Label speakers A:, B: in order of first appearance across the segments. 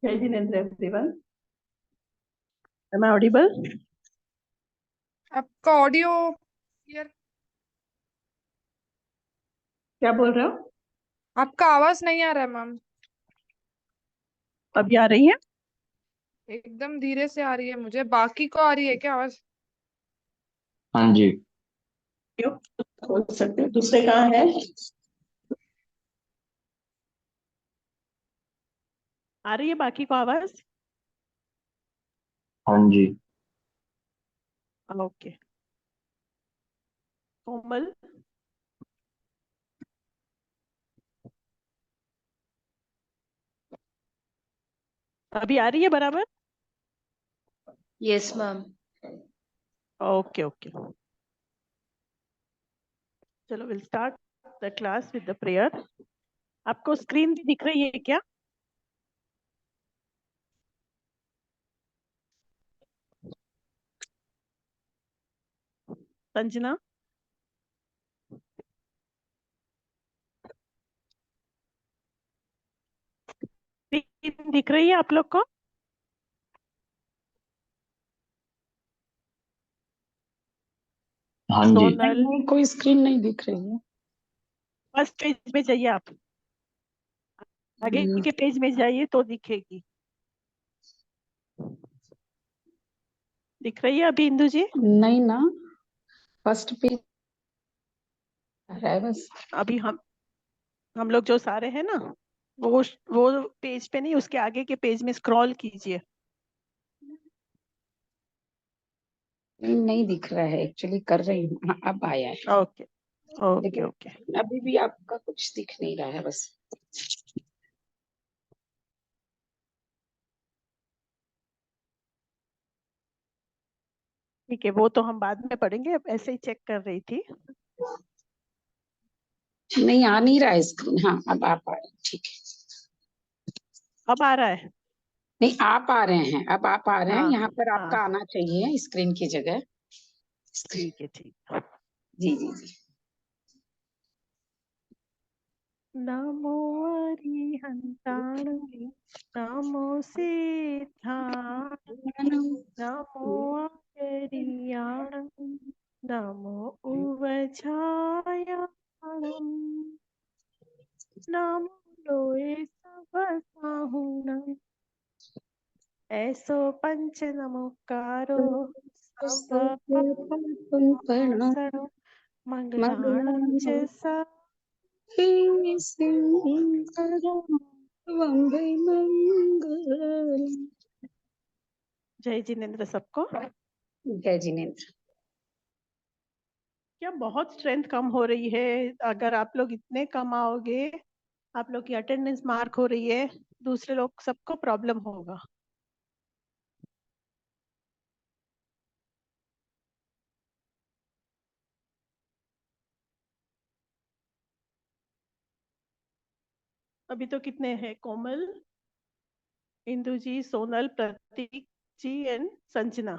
A: Jai Jinendra everyone. Am I audible?
B: आपका audio clear?
A: क्या बोल रहे हो?
B: आपका आवाज नहीं आ रहा है मैम।
A: अभी आ रही है?
B: एकदम धीरे से आ रही है, मुझे बाकी को आ रही है क्या आवाज?
C: हाँ जी।
A: क्यों? बोल सकते हो। दूसरे कहाँ है? आ रही है बाकी को आवाज?
C: हाँ जी।
A: ओके। कोमल, अभी आ रही है बराबर?
D: Yes, ma'am.
A: ओके ओके, चलो will start the class with the prayer. आपको स्क्रीन भी दिख रही है क्या? संजना, स्क्रीन दिख रही है आप लोग को?
C: हाँ जी।
A: सोनल,
D: नहीं, कोई स्क्रीन नहीं दिख रही है।
A: फर्स्ट पेज में जाइए आप, आगे के पेज में जाइए तो दिखेगी। दिख रही है अभी इंदु जी?
D: नहीं ना, फर्स्ट पेज आ रहा है बस।
A: अभी हम लोग जो सारे हैं ना, वो पेज पे नहीं, उसके आगे के पेज में स्क्रॉल कीजिए।
D: नहीं दिख रहा है, एक्चुअली कर रही हूँ। हाँ, अब आया है।
A: ओके ओके
D: लेकिन
A: ओके,
D: अभी भी आपका कुछ दिख नहीं रहा है बस।
A: ठीक है, वो तो हम बाद में पढ़ेंगे, अब ऐसे ही चेक कर रही थी।
D: नहीं, आ नहीं रहा है स्क्रीन। हाँ, अब आप आ रहे हैं, ठीक है।
A: अब आ रहा है?
D: नहीं, आप आ रहे हैं, अब आप आ रहे हैं।
A: हाँ
D: यहाँ पर
A: हाँ,
D: आपका आना चाहिए स्क्रीन की जगह।
A: ठीक है ठीक है।
D: जी जी जी।
A: नमो अरिहंताण, नमो सिद्धाण, नमो आर्याण, नमो उवझायाणं, नमो लोए सब साहुणं, ऐसो पंच नमोकारो सर्वसनो मंगलाणं च सा
D: वंदे मंगल।
A: जय जिनेन्द्र सबको।
D: जय जिनेन्द्र।
A: क्या बहुत स्ट्रेंथ कम हो रही है? अगर आप लोग इतने कम आओगे, आप लोग की अटेंडेंस मार्क हो रही है, दूसरे लोग सबको प्रॉब्लम होगा। अभी तो कितने हैं? कोमल, इंदु जी, सोनल, प्रतीक जी एंड संजना।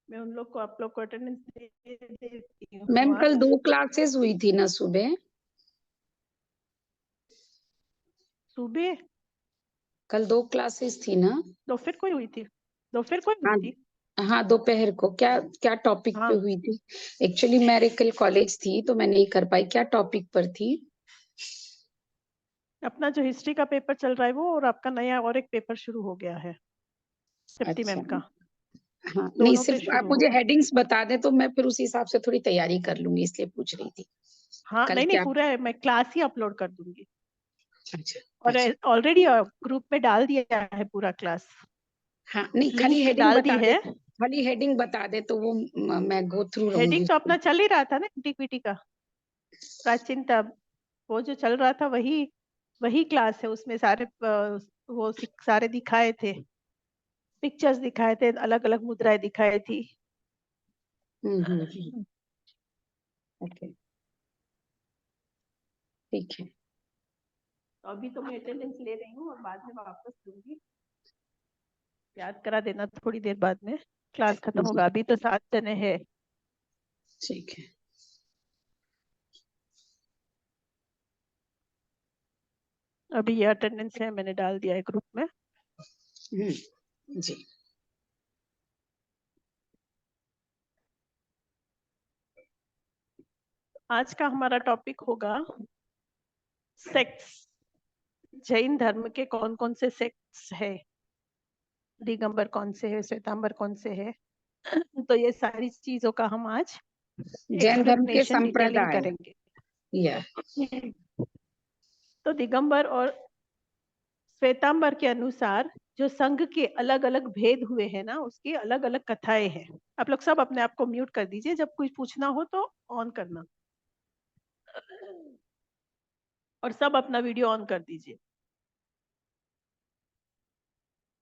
A: मैं उन लोग को, आप लोग को अटेंडेंस दे देती
D: मैम,
A: हूँ
D: कल
A: आज।
D: 2 क्लासेस हुई थी ना सुबह?
A: सुबह?
D: कल 2 क्लासेस थी ना?
A: दोपहर को हुई थी? दोपहर को हुई
D: हाँ
A: थी?
D: हाँ, दोपहर को। क्या क्या टॉपिक पे
A: हाँ,
D: हुई थी? एक्चुअली मेरे कल कॉलेज थी तो मैं नहीं कर पाई। क्या टॉपिक पर थी?
A: अपना जो हिस्ट्री का पेपर चल रहा है वो, और आपका नया और एक पेपर शुरू हो गया है, तृप्ति
D: अच्छा।
A: मैम का।
D: हाँ, नहीं,
A: दोनों पे
D: सिर्फ आप
A: शुरू
D: मुझे
A: हो गया।
D: हेडिंग्स बता दें तो मैं फिर उस हिसाब से थोड़ी तैयारी कर लूंगी, इसलिए पूछ रही थी।
A: हाँ,
D: कल
A: नहीं नहीं,
D: क्या?
A: पूरा है, मैं क्लास ही अपलोड कर दूंगी।
D: अच्छा
A: और
D: अच्छा।
A: ऑलरेडी ग्रुप में डाल दिया है पूरा क्लास,
D: हाँ, नहीं, खाली
A: लिंक
D: हेडिंग
A: डाल
D: बता
A: दी
D: दे।
A: है।
D: खाली हेडिंग बता दे तो वो मैं गो थ्रू रहूंगी
A: हेडिंग तो
D: उसको।
A: अपना चल ही रहा था ना, एनटीपीटी का प्राचीनता, वो जो चल रहा था वही वही क्लास है। उसमें सारे वो सारे दिखाए थे, पिक्चर्स दिखाए थे, अलग अलग मुद्राएं दिखाई थी।
D: हम्म। ओके, ठीक है।
A: तो अभी तो मैं अटेंडेंस ले रही हूँ और बाद में वापस दूंगी। याद करा देना थोड़ी देर बाद में, क्लास खत्म
D: जी,
A: होगा। अभी तो 7 जने हैं।
D: ठीक है।
A: अभी ये अटेंडेंस है, मैंने डाल दिया है ग्रुप में।
D: जी।
A: आज का हमारा टॉपिक होगा सेक्स। जैन धर्म के कौन कौन से सेक्स है, दिगंबर कौन से है, श्वेतांबर कौन से है। तो ये सारी चीजों का हम आज
D: जैन धर्म के
A: एक्सप्लेनेशन डिटेलिंग
D: संप्रदाय।
A: करेंगे।
D: या
A: तो दिगंबर और श्वेतांबर के अनुसार जो संघ के अलग अलग भेद हुए हैं ना, उसकी अलग अलग कथाएं हैं। आप लोग सब अपने आप को म्यूट कर दीजिए, जब कुछ पूछना हो तो ऑन करना, और सब अपना वीडियो ऑन कर दीजिए।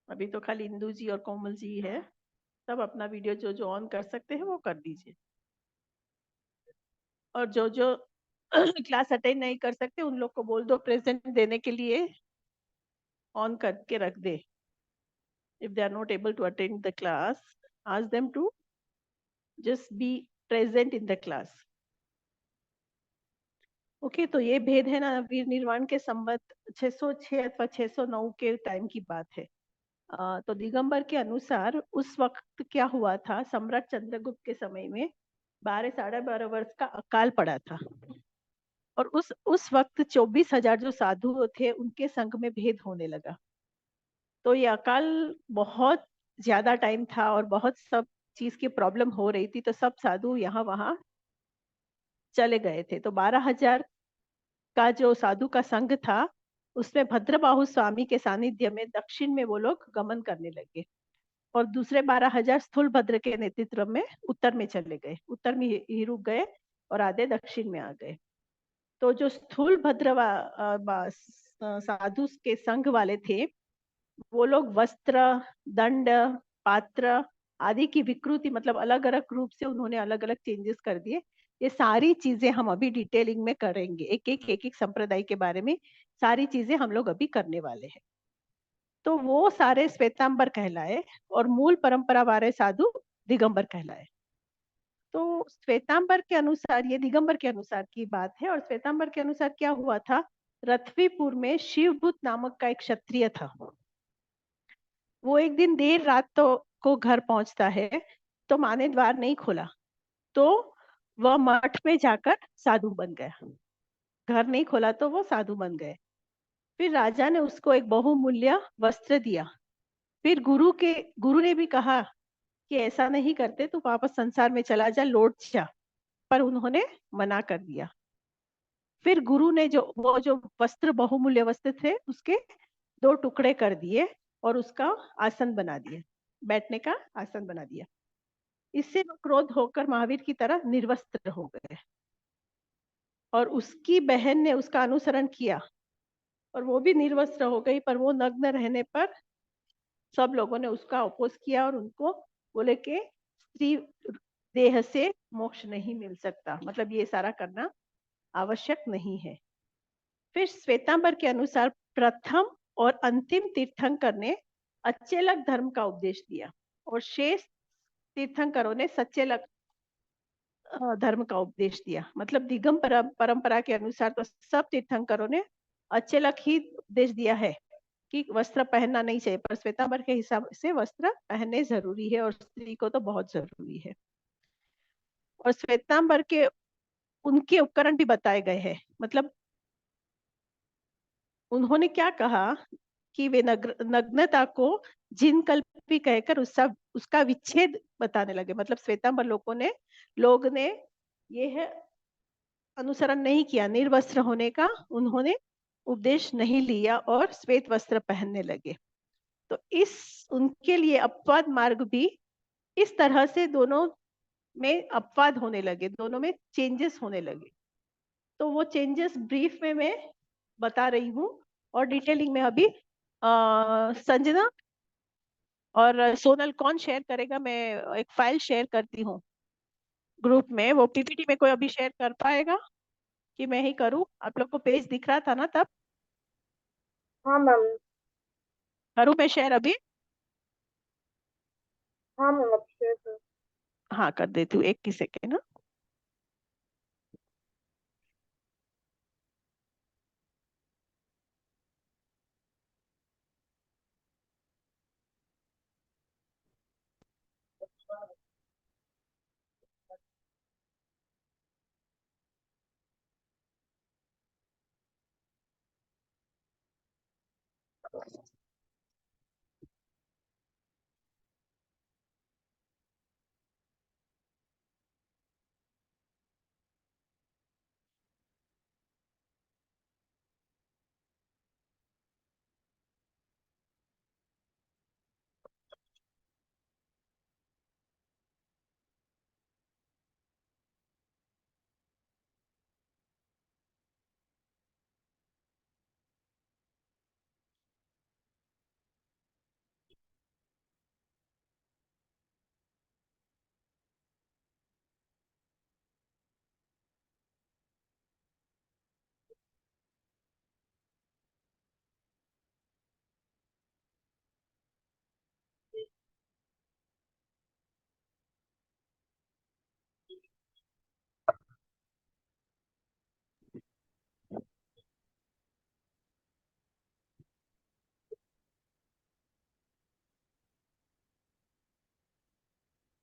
A: अभी तो खाली इंदू जी और कोमल जी है, सब अपना वीडियो जो जो ऑन कर सकते हैं वो कर दीजिए। और जो जो क्लास अटेंड नहीं कर सकते उन लोग को बोल दो प्रेजेंट देने के लिए ऑन करके रख दे। If they are not able to attend the class, ask them to just be present in the class. Okay तो ये भेद है ना, वीर निर्वाण के संवत 606 अथवा 609 के टाइम की बात है। तो दिगंबर के अनुसार उस वक्त क्या हुआ था, सम्राट चंद्रगुप्त के समय में 12 वर्ष का अकाल पड़ा था, और उस वक्त 24,000 जो साधु थे उनके संघ में भेद होने लगा। तो ये अकाल बहुत ज्यादा टाइम था और बहुत सब चीज की प्रॉब्लम हो रही थी, तो सब साधु यहाँ वहां चले गए थे। तो 12,000 का जो साधु का संघ था, उसमें भद्रबाहु स्वामी के सानिध्य में दक्षिण में वो लोग गमन करने लगे, और दूसरे 12,000 स्थूल भद्र के नेतृत्व में उत्तर में चले गए, उत्तर में ही रुक गए और आधे दक्षिण में आ गए। तो जो स्थूल भद्र साधु के संघ वाले थे, वो लोग वस्त्र, दंड, पात्र आदि की विकृति, मतलब अलग अलग रूप से उन्होंने अलग अलग चेंजेस कर दिए। ये सारी चीजें हम अभी डिटेलिंग में करेंगे, एक एक संप्रदाय के बारे में सारी चीजें हम लोग अभी करने वाले हैं। तो वो सारे श्वेतांबर कहलाए और मूल परंपरा वाले साधु दिगंबर कहलाए। तो श्वेतांबर के अनुसार, ये दिगंबर के अनुसार की बात है, और श्वेतांबर के अनुसार क्या हुआ था, रथवीपुर में शिवभूत नामक का एक क्षत्रिय था। वो एक दिन देर रात को घर पहुंचता है, तो माँ ने द्वार नहीं खोला, तो वह मठ में जाकर साधु बन गया। घर नहीं खोला तो वो साधु बन गए। फिर राजा ने उसको एक बहुमूल्य वस्त्र दिया। फिर गुरु ने भी कहा कि ऐसा नहीं करते, तू वापस संसार में चला जा, लौट जा, पर उन्होंने मना कर दिया। फिर गुरु ने वो जो वस्त्र, बहुमूल्य वस्त्र थे, उसके 2 टुकड़े कर दिए और उसका आसन बना दिया, बैठने का आसन बना दिया। इससे वो क्रोध होकर महावीर की तरह निर्वस्त्र हो गए, और उसकी बहन ने उसका अनुसरण किया और वो भी निर्वस्त्र हो गई, पर वो नग्न रहने पर सब लोगों ने उसका अपोज किया और उनको बोले कि स्त्री देह से मोक्ष नहीं मिल सकता, मतलब ये सारा करना आवश्यक नहीं है। फिर श्वेतांबर के अनुसार प्रथम और अंतिम तीर्थंकर ने अचेलक धर्म का उपदेश दिया, और शेष तीर्थंकरों ने सचेलक धर्म का उपदेश दिया। मतलब दिगम परंपरा के अनुसार तो सब तीर्थंकरों ने अचेलक ही उपदेश दिया है कि वस्त्र पहनना नहीं चाहिए, पर श्वेतांबर के हिसाब से वस्त्र पहनने जरूरी है, और स्त्री को तो बहुत जरूरी है। और श्वेतांबर के उनके उपकरण भी बताए गए हैं। मतलब उन्होंने क्या कहा कि वे नग्नता को जिन कल्पी कहकर उसका विच्छेद बताने लगे। मतलब श्वेतांबर लोग ने यह अनुसरण नहीं किया, निर्वस्त्र होने का उन्होंने उपदेश नहीं लिया और श्वेत वस्त्र पहनने लगे। तो इस उनके लिए अपवाद मार्ग भी इस तरह से दोनों में अपवाद होने लगे, दोनों में चेंजेस होने लगे। तो वो चेंजेस ब्रीफ में मैं बता रही हूँ, और डिटेलिंग में अभी संजना और सोनल कौन शेयर करेगा, मैं एक फाइल शेयर करती हूँ ग्रुप में। वो पीपीटी में कोई अभी शेयर कर पाएगा कि मैं ही करूँ? आप लोग को पेज दिख रहा था ना तब?
B: हाँ मैम।
A: करूँ मैं शेयर अभी?
B: हाँ मैम, अब शेयर कर।
A: हाँ कर देती हूँ, 1 सेकेंड ना।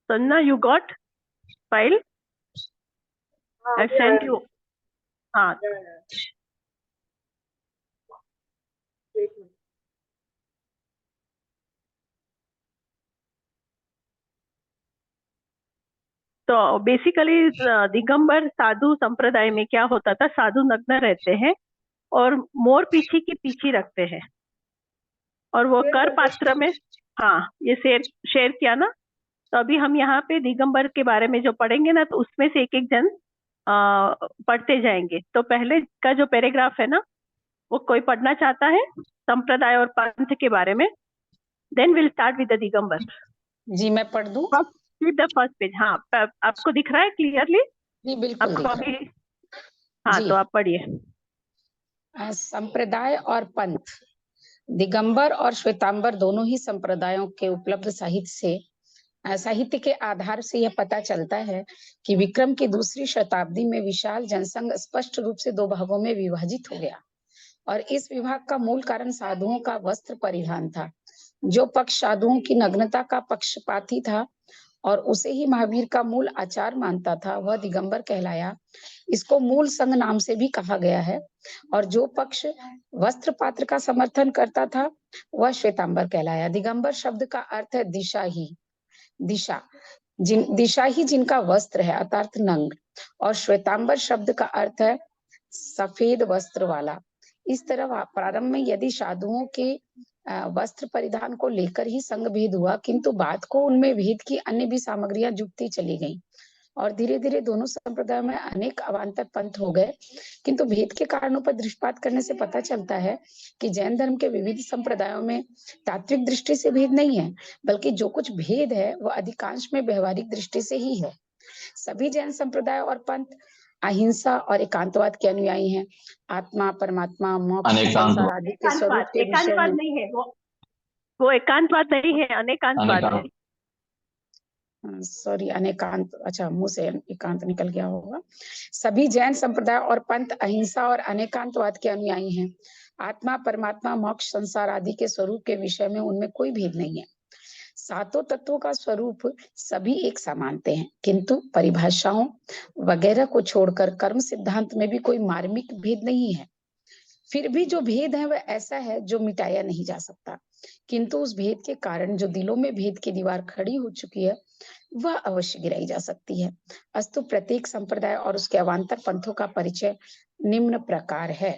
A: Sanna, you got file? I sent you. हाँ, तो बेसिकली दिगंबर साधु संप्रदाय में क्या होता था, साधु नग्न रहते हैं और मोर पीछे की पीछे रखते हैं, और वो कर पात्र में, हाँ ये शेयर किया ना। तो अभी हम यहाँ पे दिगंबर के बारे में जो पढ़ेंगे ना, तो उसमें से एक एक जन पढ़ते जाएंगे। तो पहले का जो पैराग्राफ है ना, वो कोई पढ़ना चाहता है संप्रदाय और पंथ के बारे में? Then will start with the Digambar.
D: जी मैं पढ़ दूं?
A: The first page. हाँ, आपको दिख रहा है क्लियरली?
D: जी बिल्कुल
A: आपको
D: दिख रहा
A: अभी,
D: है।
A: हाँ
D: जी।
A: तो आप पढ़िए।
D: संप्रदाय और पंथ। दिगंबर और श्वेतांबर दोनों ही संप्रदायों के उपलब्ध साहित्य के आधार से यह पता चलता है कि विक्रम की दूसरी शताब्दी में विशाल जनसंघ स्पष्ट रूप से दो भागों में विभाजित हो गया, और इस विभाग का मूल कारण साधुओं का वस्त्र परिधान था। जो पक्ष साधुओं की नग्नता का पक्षपाती था और उसे ही महावीर का मूल आचार मानता था, वह दिगंबर कहलाया। इसको मूल संघ नाम से भी कहा गया है। और जो पक्ष वस्त्र पात्र का समर्थन करता था, वह श्वेतांबर कहलाया। दिगंबर शब्द का अर्थ है दिशा ही जिनका वस्त्र है, अर्थात नंग। और श्वेतांबर शब्द का अर्थ है सफेद वस्त्र वाला। इस तरह प्रारंभ में यदि साधुओं के वस्त्र परिधान को लेकर ही संघ भेद हुआ, किंतु बाद को उनमें भेद की अन्य भी सामग्रियां जुटती चली गईं, और धीरे धीरे दोनों संप्रदायों में अनेक अवान्तर पंथ हो गए। किंतु भेद के कारणों पर दृष्टिपात करने से पता चलता है कि जैन धर्म के विविध संप्रदायों में तात्विक दृष्टि से भेद नहीं है, बल्कि जो कुछ भेद है वह अधिकांश में व्यवहारिक दृष्टि से ही है। सभी जैन संप्रदाय और पंथ अहिंसा और एकांतवाद के अनुयायी हैं। आत्मा, परमात्मा, मोक्ष, संसार आदि के स्वरूप के विषय
A: एकांतवाद
D: में।
A: नहीं है वो एकांतवाद नहीं है, अनेकांतवाद है।
D: सॉरी, अनेकांत, अच्छा मुंह से एकांत निकल गया होगा। सभी जैन संप्रदाय और पंथ अहिंसा और अनेकांतवाद के अनुयायी हैं। आत्मा, परमात्मा, मोक्ष, संसार आदि के स्वरूप के विषय में उनमें कोई भेद नहीं है। सातों तत्वों का स्वरूप सभी एक सा मानते हैं, किंतु परिभाषाओं वगैरह को छोड़कर कर्म सिद्धांत में भी कोई मार्मिक भेद नहीं है। फिर भी जो भेद है वह ऐसा है जो मिटाया नहीं जा सकता, किंतु उस भेद के कारण जो दिलों में भेद की दीवार खड़ी हो चुकी है, वह अवश्य गिराई जा सकती है। अस्तु प्रत्येक संप्रदाय और उसके अवान्तर पंथों का परिचय निम्न प्रकार है।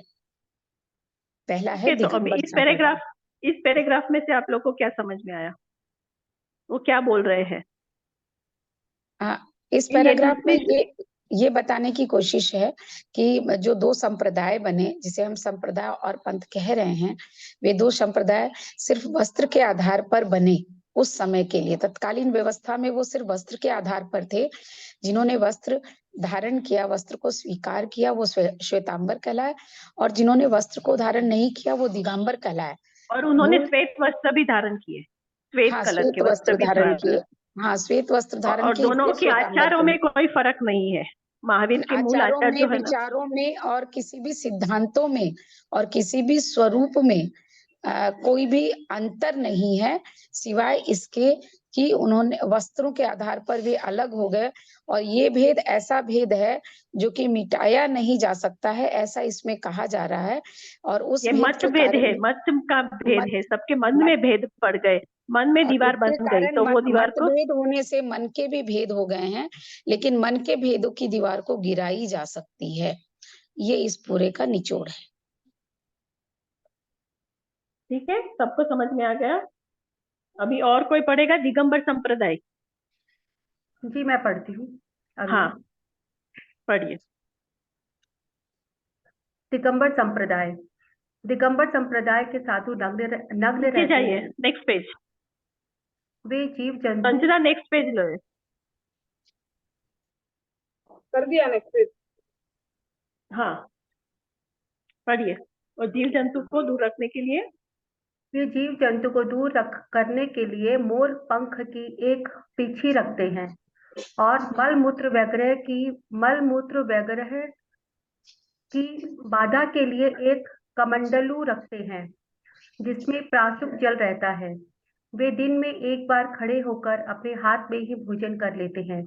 D: पहला है
A: तो अभी
D: दिगंबर
A: इस पैराग्राफ में से आप लोग को क्या समझ में आया? वो क्या बोल रहे हैं?
D: इस पैराग्राफ में ये बताने की कोशिश है कि जो दो संप्रदाय बने, जिसे हम संप्रदाय और पंथ कह रहे हैं, वे दो संप्रदाय सिर्फ वस्त्र के आधार पर बने। उस समय के लिए तत्कालीन व्यवस्था में वो सिर्फ वस्त्र के आधार पर थे। जिन्होंने वस्त्र धारण किया, वस्त्र को स्वीकार किया, वो श्वेतांबर कहलाए, और जिन्होंने वस्त्र को धारण नहीं किया वो दिगंबर कहलाए।
A: और उन्होंने श्वेत वस्त्र भी धारण किए, श्वेत कलर के वस्त्र भी
D: धारण किए। हाँ, श्वेत वस्त्र धारण
A: और
D: किए।
A: दोनों के आचारों में कोई फर्क नहीं है। महावीर के मूल आचार जो है ना,
D: विचारों में और किसी भी सिद्धांतों में और किसी भी स्वरूप में कोई भी अंतर नहीं है, सिवाय इसके कि उन्होंने वस्त्रों के आधार पर भी अलग हो गए। और ये भेद ऐसा भेद है जो कि मिटाया नहीं जा सकता है, ऐसा इसमें कहा जा रहा है। और उस
A: ये मत भेद है, मत का भेद है, सबके मन में भेद पड़ गए, मन में दीवार बन गई, तो वो दीवार को
D: भेद होने से मन के भी भेद हो गए हैं, लेकिन मन के भेदों की दीवार को गिराई जा सकती है। ये इस पूरे का निचोड़ है।
A: ठीक है, सबको समझ में आ गया? अभी और कोई पढ़ेगा दिगंबर संप्रदाय?
E: जी मैं पढ़ती हूँ।
A: हाँ पढ़िए।
E: दिगंबर संप्रदाय के साधु नग्न रहते
A: जाइए
E: हैं।
A: Next page.
E: वे जीव जंतु।
A: संजना नेक्स्ट पेज लो।
B: कर दिया नेक्स्ट पेज।
A: हाँ पढ़िए। और जीव जंतु को दूर रखने के लिए,
E: वे जीव जंतु को दूर करने के लिए मोर पंख की एक पीछी रखते हैं, और मल मूत्र वगैरह की बाधा के लिए एक कमंडलू रखते हैं, जिसमें प्रासुक जल रहता है। वे दिन में एक बार खड़े होकर अपने हाथ में ही भोजन कर लेते हैं,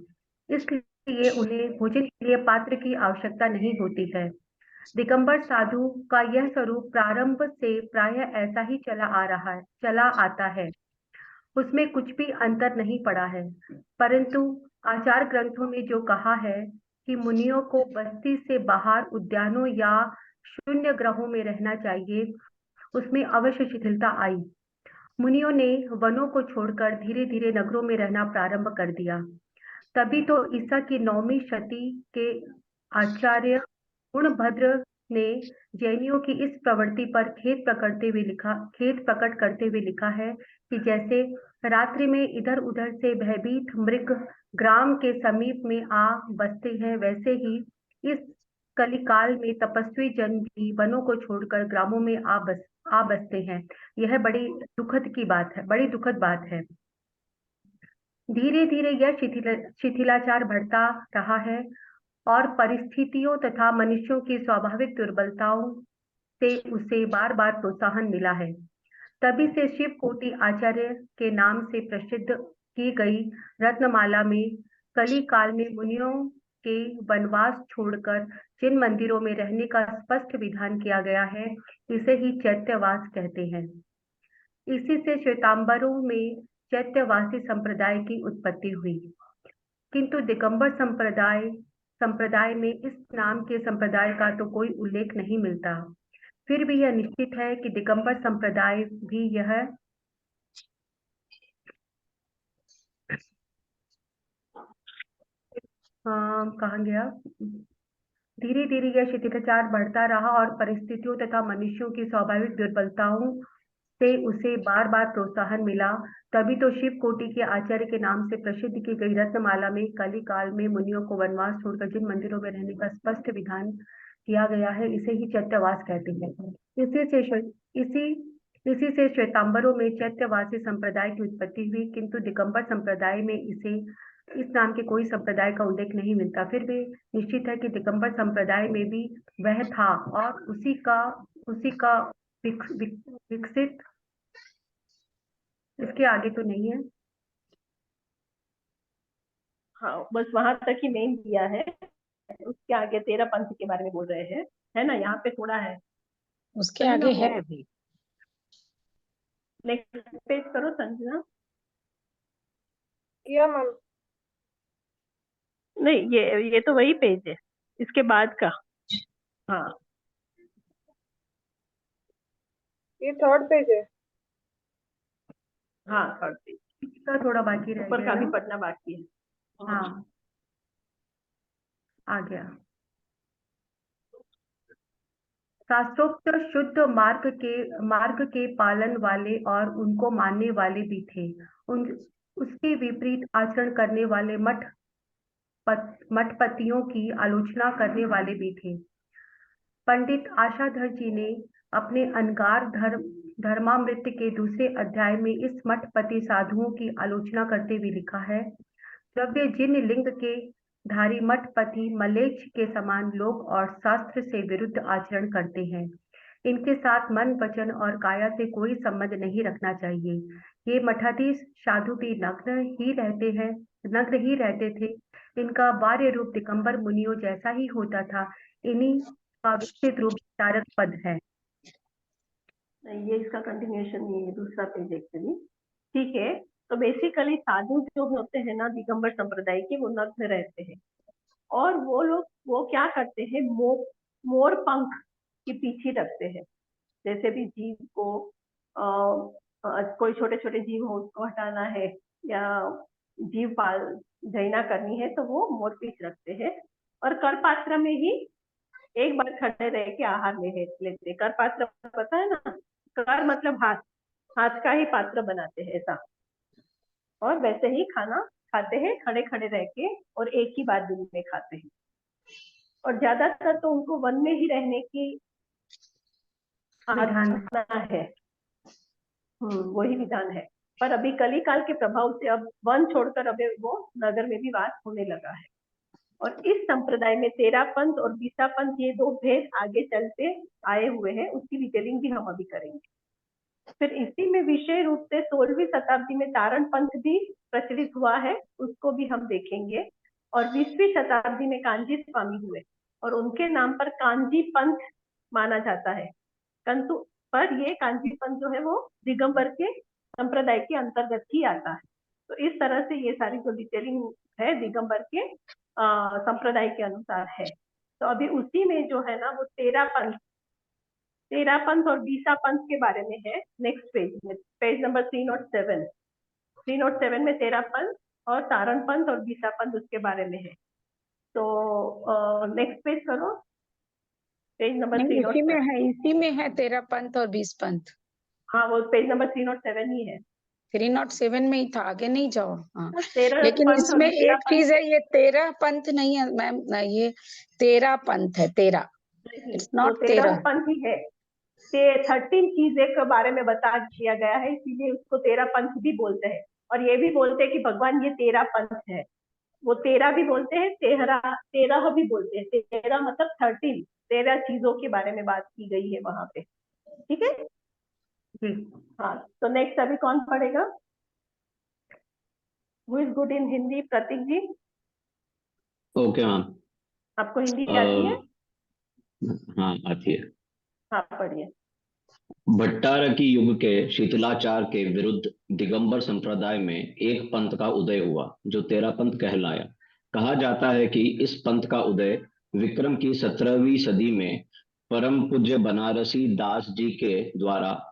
E: इसलिए उन्हें भोजन के लिए पात्र की आवश्यकता नहीं होती है। दिगंबर साधु का यह स्वरूप प्रारंभ से प्रायः ऐसा ही चला आता है। उसमें कुछ भी अंतर नहीं पड़ा है, परंतु आचार ग्रंथों में जो कहा है कि मुनियों को बस्ती से बाहर उद्यानों या शून्य ग्रहों में रहना चाहिए, उसमें अवश्य शिथिलता आई। मुनियों ने वनों को छोड़कर धीरे धीरे नगरों में रहना प्रारंभ कर दिया। तभी तो ईसा की 9वीं शती के आचार्य गुणभद्र ने जैनियों की इस प्रवृत्ति पर खेद प्रकट करते हुए लिखा है कि जैसे रात्रि में इधर उधर से भयभीत मृग ग्राम के समीप में आ बसते हैं, वैसे ही इस कलिकाल में तपस्वी जन भी वनों को छोड़कर ग्रामों में आ बसते हैं। यह बड़ी दुखद बात है। धीरे धीरे यह शिथिलाचार बढ़ता रहा है और परिस्थितियों तथा मनुष्यों की स्वाभाविक दुर्बलताओं से उसे बार बार प्रोत्साहन मिला है। तभी से शिव कोटि आचार्य के नाम से प्रसिद्ध की गई रत्नमाला में कली काल में मुनियों के वनवास छोड़कर जिन मंदिरों में रहने का स्पष्ट विधान किया गया है, इसे ही चैत्यवास कहते हैं। इसी से श्वेतांबरों में चैत्यवासी संप्रदाय की उत्पत्ति हुई, किंतु दिगंबर संप्रदाय में इस नाम के संप्रदाय का तो कोई उल्लेख नहीं मिलता। फिर भी यह निश्चित है कि दिगंबर संप्रदाय भी कहाँ गया? धीरे धीरे यह शिथिलाचार बढ़ता रहा और परिस्थितियों तथा मनुष्यों की स्वाभाविक दुर्बलताओं से उसे बार बार प्रोत्साहन मिला। तभी तो शिव कोटि के आचार्य के नाम से प्रसिद्ध की गई रत्नमाला में कली काल में मुनियों को वनवास छोड़कर जिन मंदिरों में रहने का स्पष्ट विधान किया गया है, इसे ही चैत्यवास कहते हैं। इसी से श्वेतांबरों में चैत्यवासी संप्रदाय की उत्पत्ति हुई, किंतु दिगंबर संप्रदाय में इस नाम के कोई संप्रदाय का उल्लेख नहीं मिलता। फिर भी निश्चित है कि दिगंबर संप्रदाय में भी वह था और उसी का विकसित, इसके आगे तो नहीं है।
A: हाँ, बस वहां तक ही मेन दिया है, उसके आगे 13 पंथ के बारे में बोल रहे हैं, है ना? यहाँ पे थोड़ा है,
D: उसके आगे है अभी।
A: नेक्स्ट पेज करो संजना।
B: किया मैम।
A: नहीं, ये तो वही पेज है, इसके बाद का। हाँ,
B: ये 3rd पेज है।
A: हाँ, थर्ड पेज,
E: इसका थोड़ा बाकी रह
A: ऊपर
E: गया
A: का भी
E: ना?
A: पढ़ना बाकी है।
E: हाँ, आ गया। शास्त्रोक्त शुद्ध मार्ग के पालन वाले और उनको मानने वाले भी थे। उसके विपरीत आचरण करने वाले मठपतियों की आलोचना करने वाले भी थे। पंडित आशाधर जी ने अपने अनगार धर्मामृत के दूसरे अध्याय में इस मठपति साधुओं की आलोचना करते हुए लिखा है, द्रव्य जिन लिंग के धारी मठपति मलेच्छ के समान लोग और शास्त्र से विरुद्ध आचरण करते हैं। इनके साथ मन, वचन और काया से कोई संबंध नहीं रखना चाहिए। ये मठाधीश साधु भी नग्न ही रहते थे। इनका बाह्य रूप दिगंबर मुनियों जैसा ही होता था। इन्हीं का विकसित रूप तारक पद है।
A: ये इसका कंटिन्यूएशन, ये दूसरा पेज एक्चुअली। ठीक है, तो बेसिकली साधु जो होते हैं ना दिगंबर संप्रदाय के, वो नग्न रहते हैं और वो लोग वो क्या करते हैं, मोर पंख के पीछे रखते हैं। जैसे भी जीव को कोई छोटे छोटे जीव हो उसको हटाना है या जीव पाल जैना करनी है, तो वो मोर पीछ रखते हैं और कर पात्र में ही एक बार खड़े रह के आहार लेते। कर पात्र पता है ना? कर मतलब हाथ का ही पात्र बनाते हैं ऐसा, और वैसे ही खाना खाते हैं खड़े खड़े रह के, और एक ही बार दिन में खाते हैं। और ज्यादातर तो उनको वन में ही रहने की आदत है। वही विधान है। पर अभी कली काल के प्रभाव से अब वन छोड़कर अब वो नगर में भी वास होने लगा है। और इस संप्रदाय में 13 पंथ और 20 पंथ, ये दो भेद आगे चलते आए हुए हैं, उसकी डिटेलिंग भी हम अभी करेंगे। फिर इसी में विशेष रूप से 16वीं शताब्दी में तारण पंथ भी प्रचलित हुआ है, उसको भी हम देखेंगे। और 20वीं शताब्दी में कांजी स्वामी हुए और उनके नाम पर कांजी पंथ माना जाता है। किंतु पर ये कांजी पंथ जो है वो दिगंबर के संप्रदाय के अंतर्गत ही आता है। तो इस तरह से ये सारी जो डिटेलिंग है दिगंबर के संप्रदाय के अनुसार है। तो अभी उसी में जो है ना वो तेरह पंथ और बीसा पंथ के बारे में है। नेक्स्ट पेज में, पेज नंबर 307 में तेरह पंथ और तारण पंथ और बीसा पंथ उसके बारे में है। तो नेक्स्ट पेज करो, पेज नंबर
D: नहीं, इसी में
A: 307।
D: है, इसी में है 13 पंथ और 20 पंथ।
A: हाँ, वो पेज नंबर 307 ही है।
D: 307 में ही था, आगे नहीं जाओ। हाँ,
A: 13
D: लेकिन
A: पंथ और
D: इसमें
A: 13
D: एक चीज है, ये 13 पंथ नहीं है मैम, ये 13 पंथ है, 13, इट्स
A: वो
D: नॉट
A: 13
D: 13।
A: पंथ ही है। 13 चीजें के बारे में बता दिया गया है, इसीलिए उसको 13 पंथ भी बोलते हैं। और ये भी बोलते हैं कि भगवान ये 13 पंथ है। वो 13 भी बोलते हैं, 13 भी बोलते हैं। 13 मतलब 13 चीजों के बारे में बात की गई है वहां पे। ठीक है जी। हाँ, तो नेक्स्ट अभी कौन पढ़ेगा? Who is good in Hindi? Prateek ji,
C: okay ma'am.
A: आपको हिंदी आती है?
C: हाँ, आती है।
A: हाँ, पढ़िए।
C: भट्टारकी युग के शीतलाचार के विरुद्ध दिगंबर संप्रदाय में एक पंथ का उदय हुआ जो 13 पंथ कहलाया। कहा जाता है कि इस पंथ का उदय विक्रम की 17वीं सदी में परम पूज्य बनारसी दास जी के द्वारा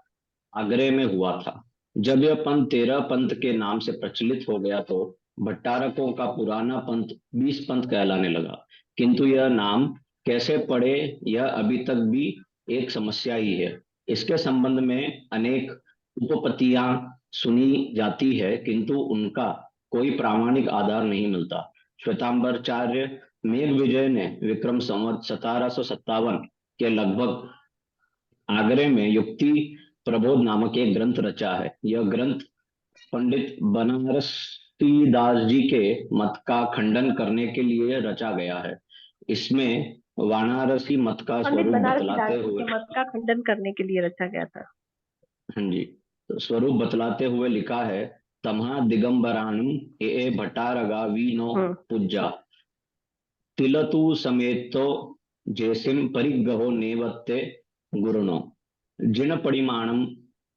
C: आगरे में हुआ था। जब यह पंथ 13 पंथ के नाम से प्रचलित हो गया तो भट्टारकों का पुराना पंथ 20 पंथ कहलाने लगा। किंतु यह नाम कैसे पड़े, यह अभी तक भी एक समस्या ही है। इसके संबंध में अनेक उपपत्तियां सुनी जाती है, किंतु उनका कोई प्रामाणिक आधार नहीं मिलता। श्वेतांबराचार्य मेघविजय ने विक्रम संवत 1757 के लगभग आगरे में युक्ति प्रबोध नामक एक ग्रंथ रचा है। यह ग्रंथ पंडित बनारसी दास जी के मत का खंडन करने के लिए रचा गया है। इसमें वाराणसी मत का
A: पंडित
C: स्वरूप
A: बनारसी
C: बतलाते
A: दास जी
C: हुए,
A: के मत का खंडन करने के लिए रचा गया था।
C: हाँ जी, तो स्वरूप बतलाते हुए लिखा है, तमहा दिगंबराणम ए भट्टारगा वीनो पूज्या तिलतु समेतो जैसिम परिगहो नेवत्ते गुरुनो जिन परिमाणम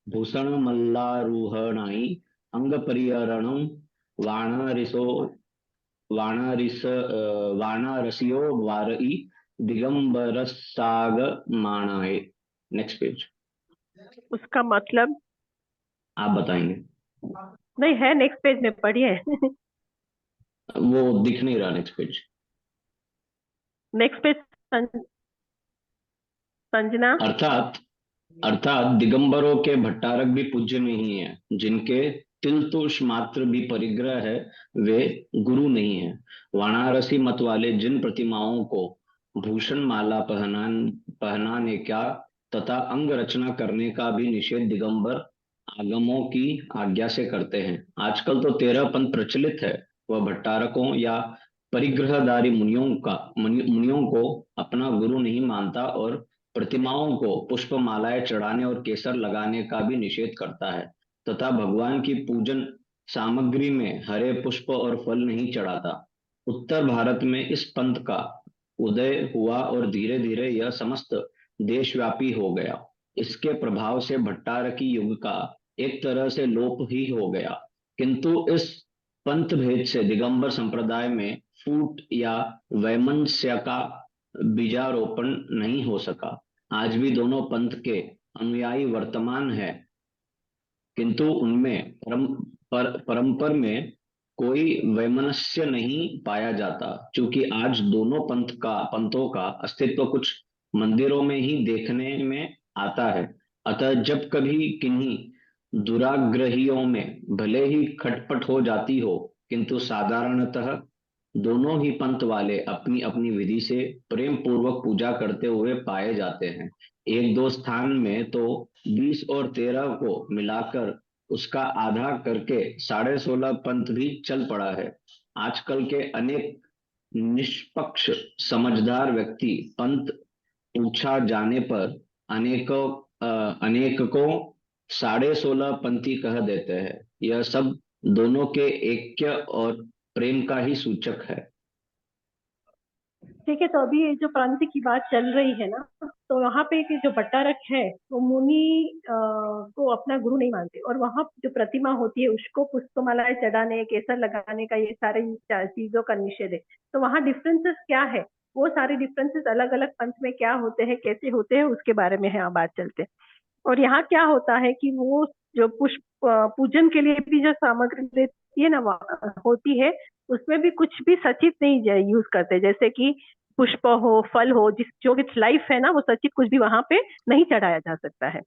C: भूषण मल्लारूहणाई अंग परिहरणम वाणारिसो वाणारसियो वारई दिगंबरसाग माणाए। Next page.
A: उसका मतलब
C: आप बताएंगे?
A: नहीं है, नेक्स्ट पेज में पढ़िए।
C: वो दिख नहीं रहा next page.
A: Next page Sanjana.
C: अर्थात अर्थात दिगंबरों के भट्टारक भी पूज्य नहीं है, जिनके तिलतुष मात्र भी परिग्रह है वे गुरु नहीं है। वाराणसी मत वाले जिन प्रतिमाओं को भूषण माला पहनाने का तथा अंग रचना करने का भी निषेध दिगंबर आगमों की आज्ञा से करते हैं। आजकल तो 13 पंथ प्रचलित है, वह भट्टारकों या परिग्रहधारी मुनियों को अपना गुरु नहीं मानता और प्रतिमाओं को पुष्प मालाएं चढ़ाने और केसर लगाने का भी निषेध करता है तथा भगवान की पूजन सामग्री में हरे पुष्प और फल नहीं चढ़ाता। उत्तर भारत में इस पंथ का उदय हुआ और धीरे धीरे यह समस्त देशव्यापी हो गया। इसके प्रभाव से भट्टारकी युग का एक तरह से लोप ही हो गया। किंतु इस पंथ भेद से दिगंबर संप्रदाय में फूट या वैमनस्य का बीजारोपण नहीं हो सका। आज भी दोनों पंथ के अनुयायी वर्तमान है, किंतु उनमें परंपर में कोई वैमनस्य नहीं पाया जाता। क्योंकि आज दोनों पंथों का अस्तित्व कुछ मंदिरों में ही देखने में आता है। अतः जब कभी किन्हीं दुराग्रहियों में भले ही खटपट हो जाती हो, किंतु साधारणतः दोनों ही पंथ वाले अपनी अपनी विधि से प्रेम पूर्वक पूजा करते हुए पाए जाते हैं। एक दो स्थान में तो 20 और 13 को मिलाकर उसका आधा करके 16.5 पंथ भी चल पड़ा है। आजकल के अनेक निष्पक्ष समझदार व्यक्ति पंथ पूछा जाने पर अनेक को 16.5 पंथी कह देते हैं। यह सब दोनों के ऐक्य और प्रेम का ही सूचक है।
A: ठीक है, तो अभी ये जो पंथ की बात चल रही है ना, तो वहाँ पे कि जो भट्टारक है वो मुनि को अपना गुरु नहीं मानते, और वहाँ जो प्रतिमा होती है उसको पुष्पमालाएं चढ़ाने, केसर लगाने का, ये सारे चीजों का निषेध है। तो वहाँ डिफरेंसेस क्या है, वो सारे डिफरेंसेस अलग अलग पंथ में क्या होते हैं, कैसे होते हैं, उसके बारे में यहाँ बात चलते हैं। और यहाँ क्या होता है कि वो जो पुष्प पूजन के लिए भी जो सामग्री देती है ना, होती है, उसमें भी कुछ भी सचित नहीं यूज करते, जैसे कि पुष्प हो, फल हो, जो भी लाइफ है ना, वो सचित कुछ भी वहां पे नहीं चढ़ाया जा सकता है।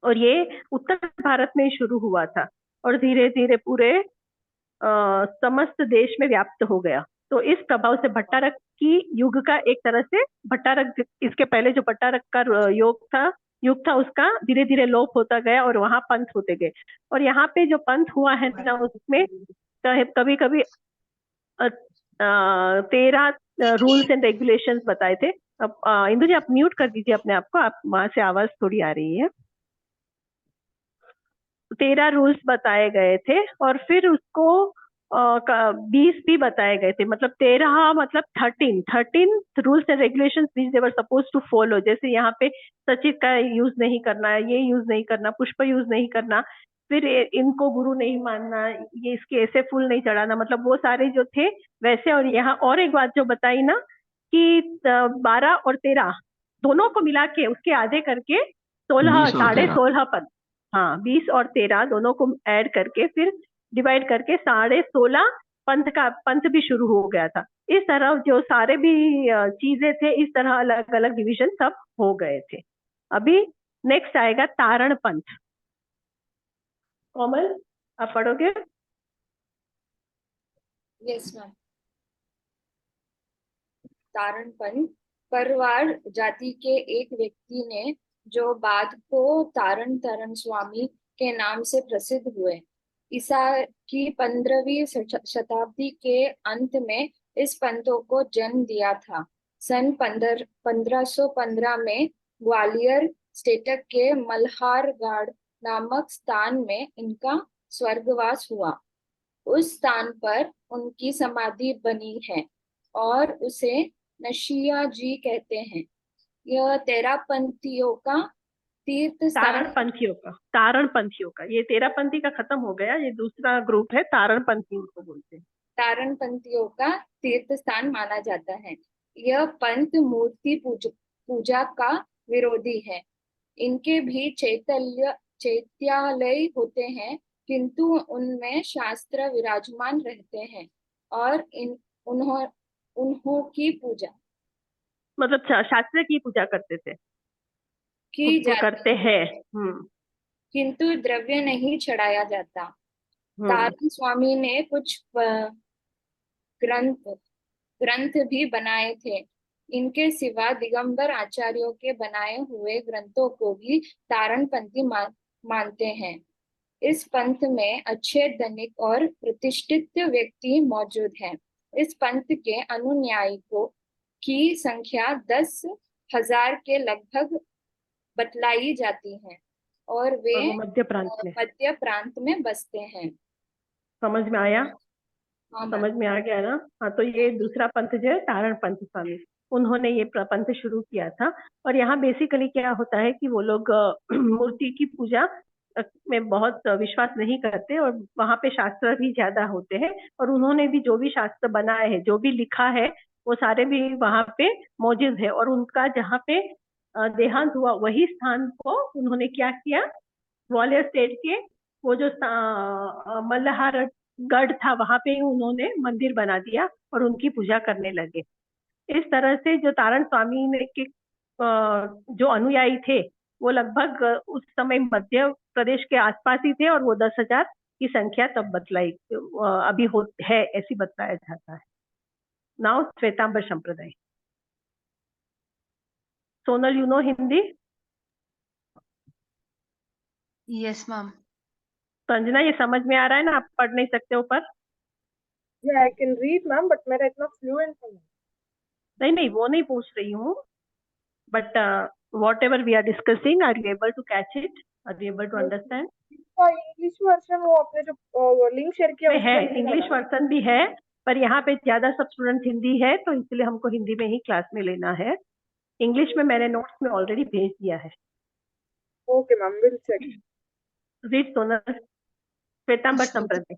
A: और ये उत्तर भारत में शुरू हुआ था और धीरे धीरे पूरे समस्त देश में व्याप्त हो गया। तो इस प्रभाव से भट्टारक की युग का एक तरह से भट्टारक, इसके पहले जो भट्टारक का युग था उसका धीरे धीरे लोप होता गया और वहां पंथ होते गए। और यहाँ पे जो पंथ हुआ है ना, उसमें कभी कभी 13 रूल्स एंड रेगुलेशंस बताए थे। अब इंदु जी आप म्यूट कर दीजिए अपने आप को, आप वहां से आवाज थोड़ी आ रही है। 13 रूल्स बताए गए थे और फिर उसको 20 भी बताए गए थे, मतलब 13 मतलब 13 rules and regulations which they were suppose to follow. जैसे यहाँ पे सचित का यूज नहीं करना है, ये यूज नहीं करना, पुष्प यूज नहीं करना, फिर इनको गुरु नहीं मानना, ये इसके ऐसे फूल नहीं चढ़ाना, मतलब वो सारे जो थे वैसे। और यहाँ और एक बात जो बताई ना कि 12 और 13 दोनों को मिला के उसके आधे करके 16, 16.5 पद, हाँ 20 और 13 दोनों को ऐड करके फिर डिवाइड करके 16.5 पंथ भी शुरू हो गया था। इस तरह जो सारे भी चीजें थे, इस तरह अलग अलग डिवीजन सब हो गए थे। अभी नेक्स्ट आएगा तारण पंथ। कोमल आप पढ़ोगे?
F: Yes ma'am. तारण पंथ परवार जाति के एक व्यक्ति ने, जो बाद को तारण तारण स्वामी के नाम से प्रसिद्ध हुए, ईसा की 15वीं शताब्दी के अंत में इस पंथों को जन्म दिया था। सन 1515 में ग्वालियर स्टेटक के मल्हारगढ़ नामक स्थान में इनका स्वर्गवास हुआ। उस स्थान पर उनकी समाधि बनी है और उसे नशिया जी कहते हैं। यह 13 पंथियों का तीर्थ
A: तारण पंथियों का ये 13 पंथी का खत्म हो गया, ये दूसरा ग्रुप है, तारण पंथी उनको बोलते हैं।
F: तारण पंथियों का तीर्थ स्थान माना जाता है। यह पंथ मूर्ति पूजा का विरोधी है। इनके भी चैत्यालय होते हैं, किंतु उनमें शास्त्र विराजमान रहते हैं और उन्हों की पूजा,
A: मतलब शास्त्र की पूजा करते थे,
F: की जाती
A: करते हैं।
F: किंतु द्रव्य नहीं चढ़ाया जाता। तारण स्वामी ने कुछ ग्रंथ भी बनाए थे। इनके सिवा दिगंबर आचार्यों के बनाए हुए ग्रंथों को भी तारणपंथी मानते हैं। इस पंथ में अच्छे धनिक और प्रतिष्ठित व्यक्ति मौजूद हैं। इस पंथ के अनुयायियों की संख्या 10,000 के लगभग बतलाई जाती है और वे
A: मध्य प्रांत में
F: बसते हैं।
A: समझ में आया?
F: हाँ,
A: समझ में आ गया ना? हाँ, तो ये दूसरा पंथ जो है तारण पंथ स्वामी, उन्होंने ये पंथ शुरू किया था। और यहाँ बेसिकली क्या होता है कि वो लोग मूर्ति की पूजा में बहुत विश्वास नहीं करते और वहाँ पे शास्त्र भी ज्यादा होते हैं। और उन्होंने भी जो भी शास्त्र बनाए हैं, जो भी लिखा है, वो सारे भी वहाँ पे मौजूद है। और उनका जहाँ पे देहांत हुआ वही स्थान को उन्होंने क्या किया, ग्वालियर स्टेट के वो जो मल्हारगढ़ था वहां पे उन्होंने मंदिर बना दिया और उनकी पूजा करने लगे। इस तरह से जो तारण स्वामी ने के जो अनुयायी थे वो लगभग उस समय मध्य प्रदेश के आसपास ही थे और वो 10,000 की संख्या तब बतलाई अभी है ऐसी बताया जाता है। नाउ श्वेतांबर संप्रदाय। Sonal you know Hindi?
G: Yes ma'am.
A: Sanjana ये समझ में आ रहा है ना? आप पढ़ नहीं सकते ऊपर?
B: I can read ma'am, but मेरा इतना फ्लुएंट नहीं।
A: नहीं वो नहीं पूछ रही हूँ, but whatever we are discussing, are you able to catch it? Are you able to understand?
B: English version वो आपने जो लिंक शेयर किया
A: में
B: उस
A: है,
B: पे नहीं
A: इंग्लिश
B: लगा।
A: वर्जन भी है, पर यहाँ पे ज्यादा सब स्टूडेंट हिंदी है, तो इसलिए हमको हिंदी में ही क्लास में लेना है। इंग्लिश में मैंने नोट्स में ऑलरेडी भेज दिया है।
B: Okay ma'am, will check.
A: Read Sonal. Shwetambar संप्रदाय।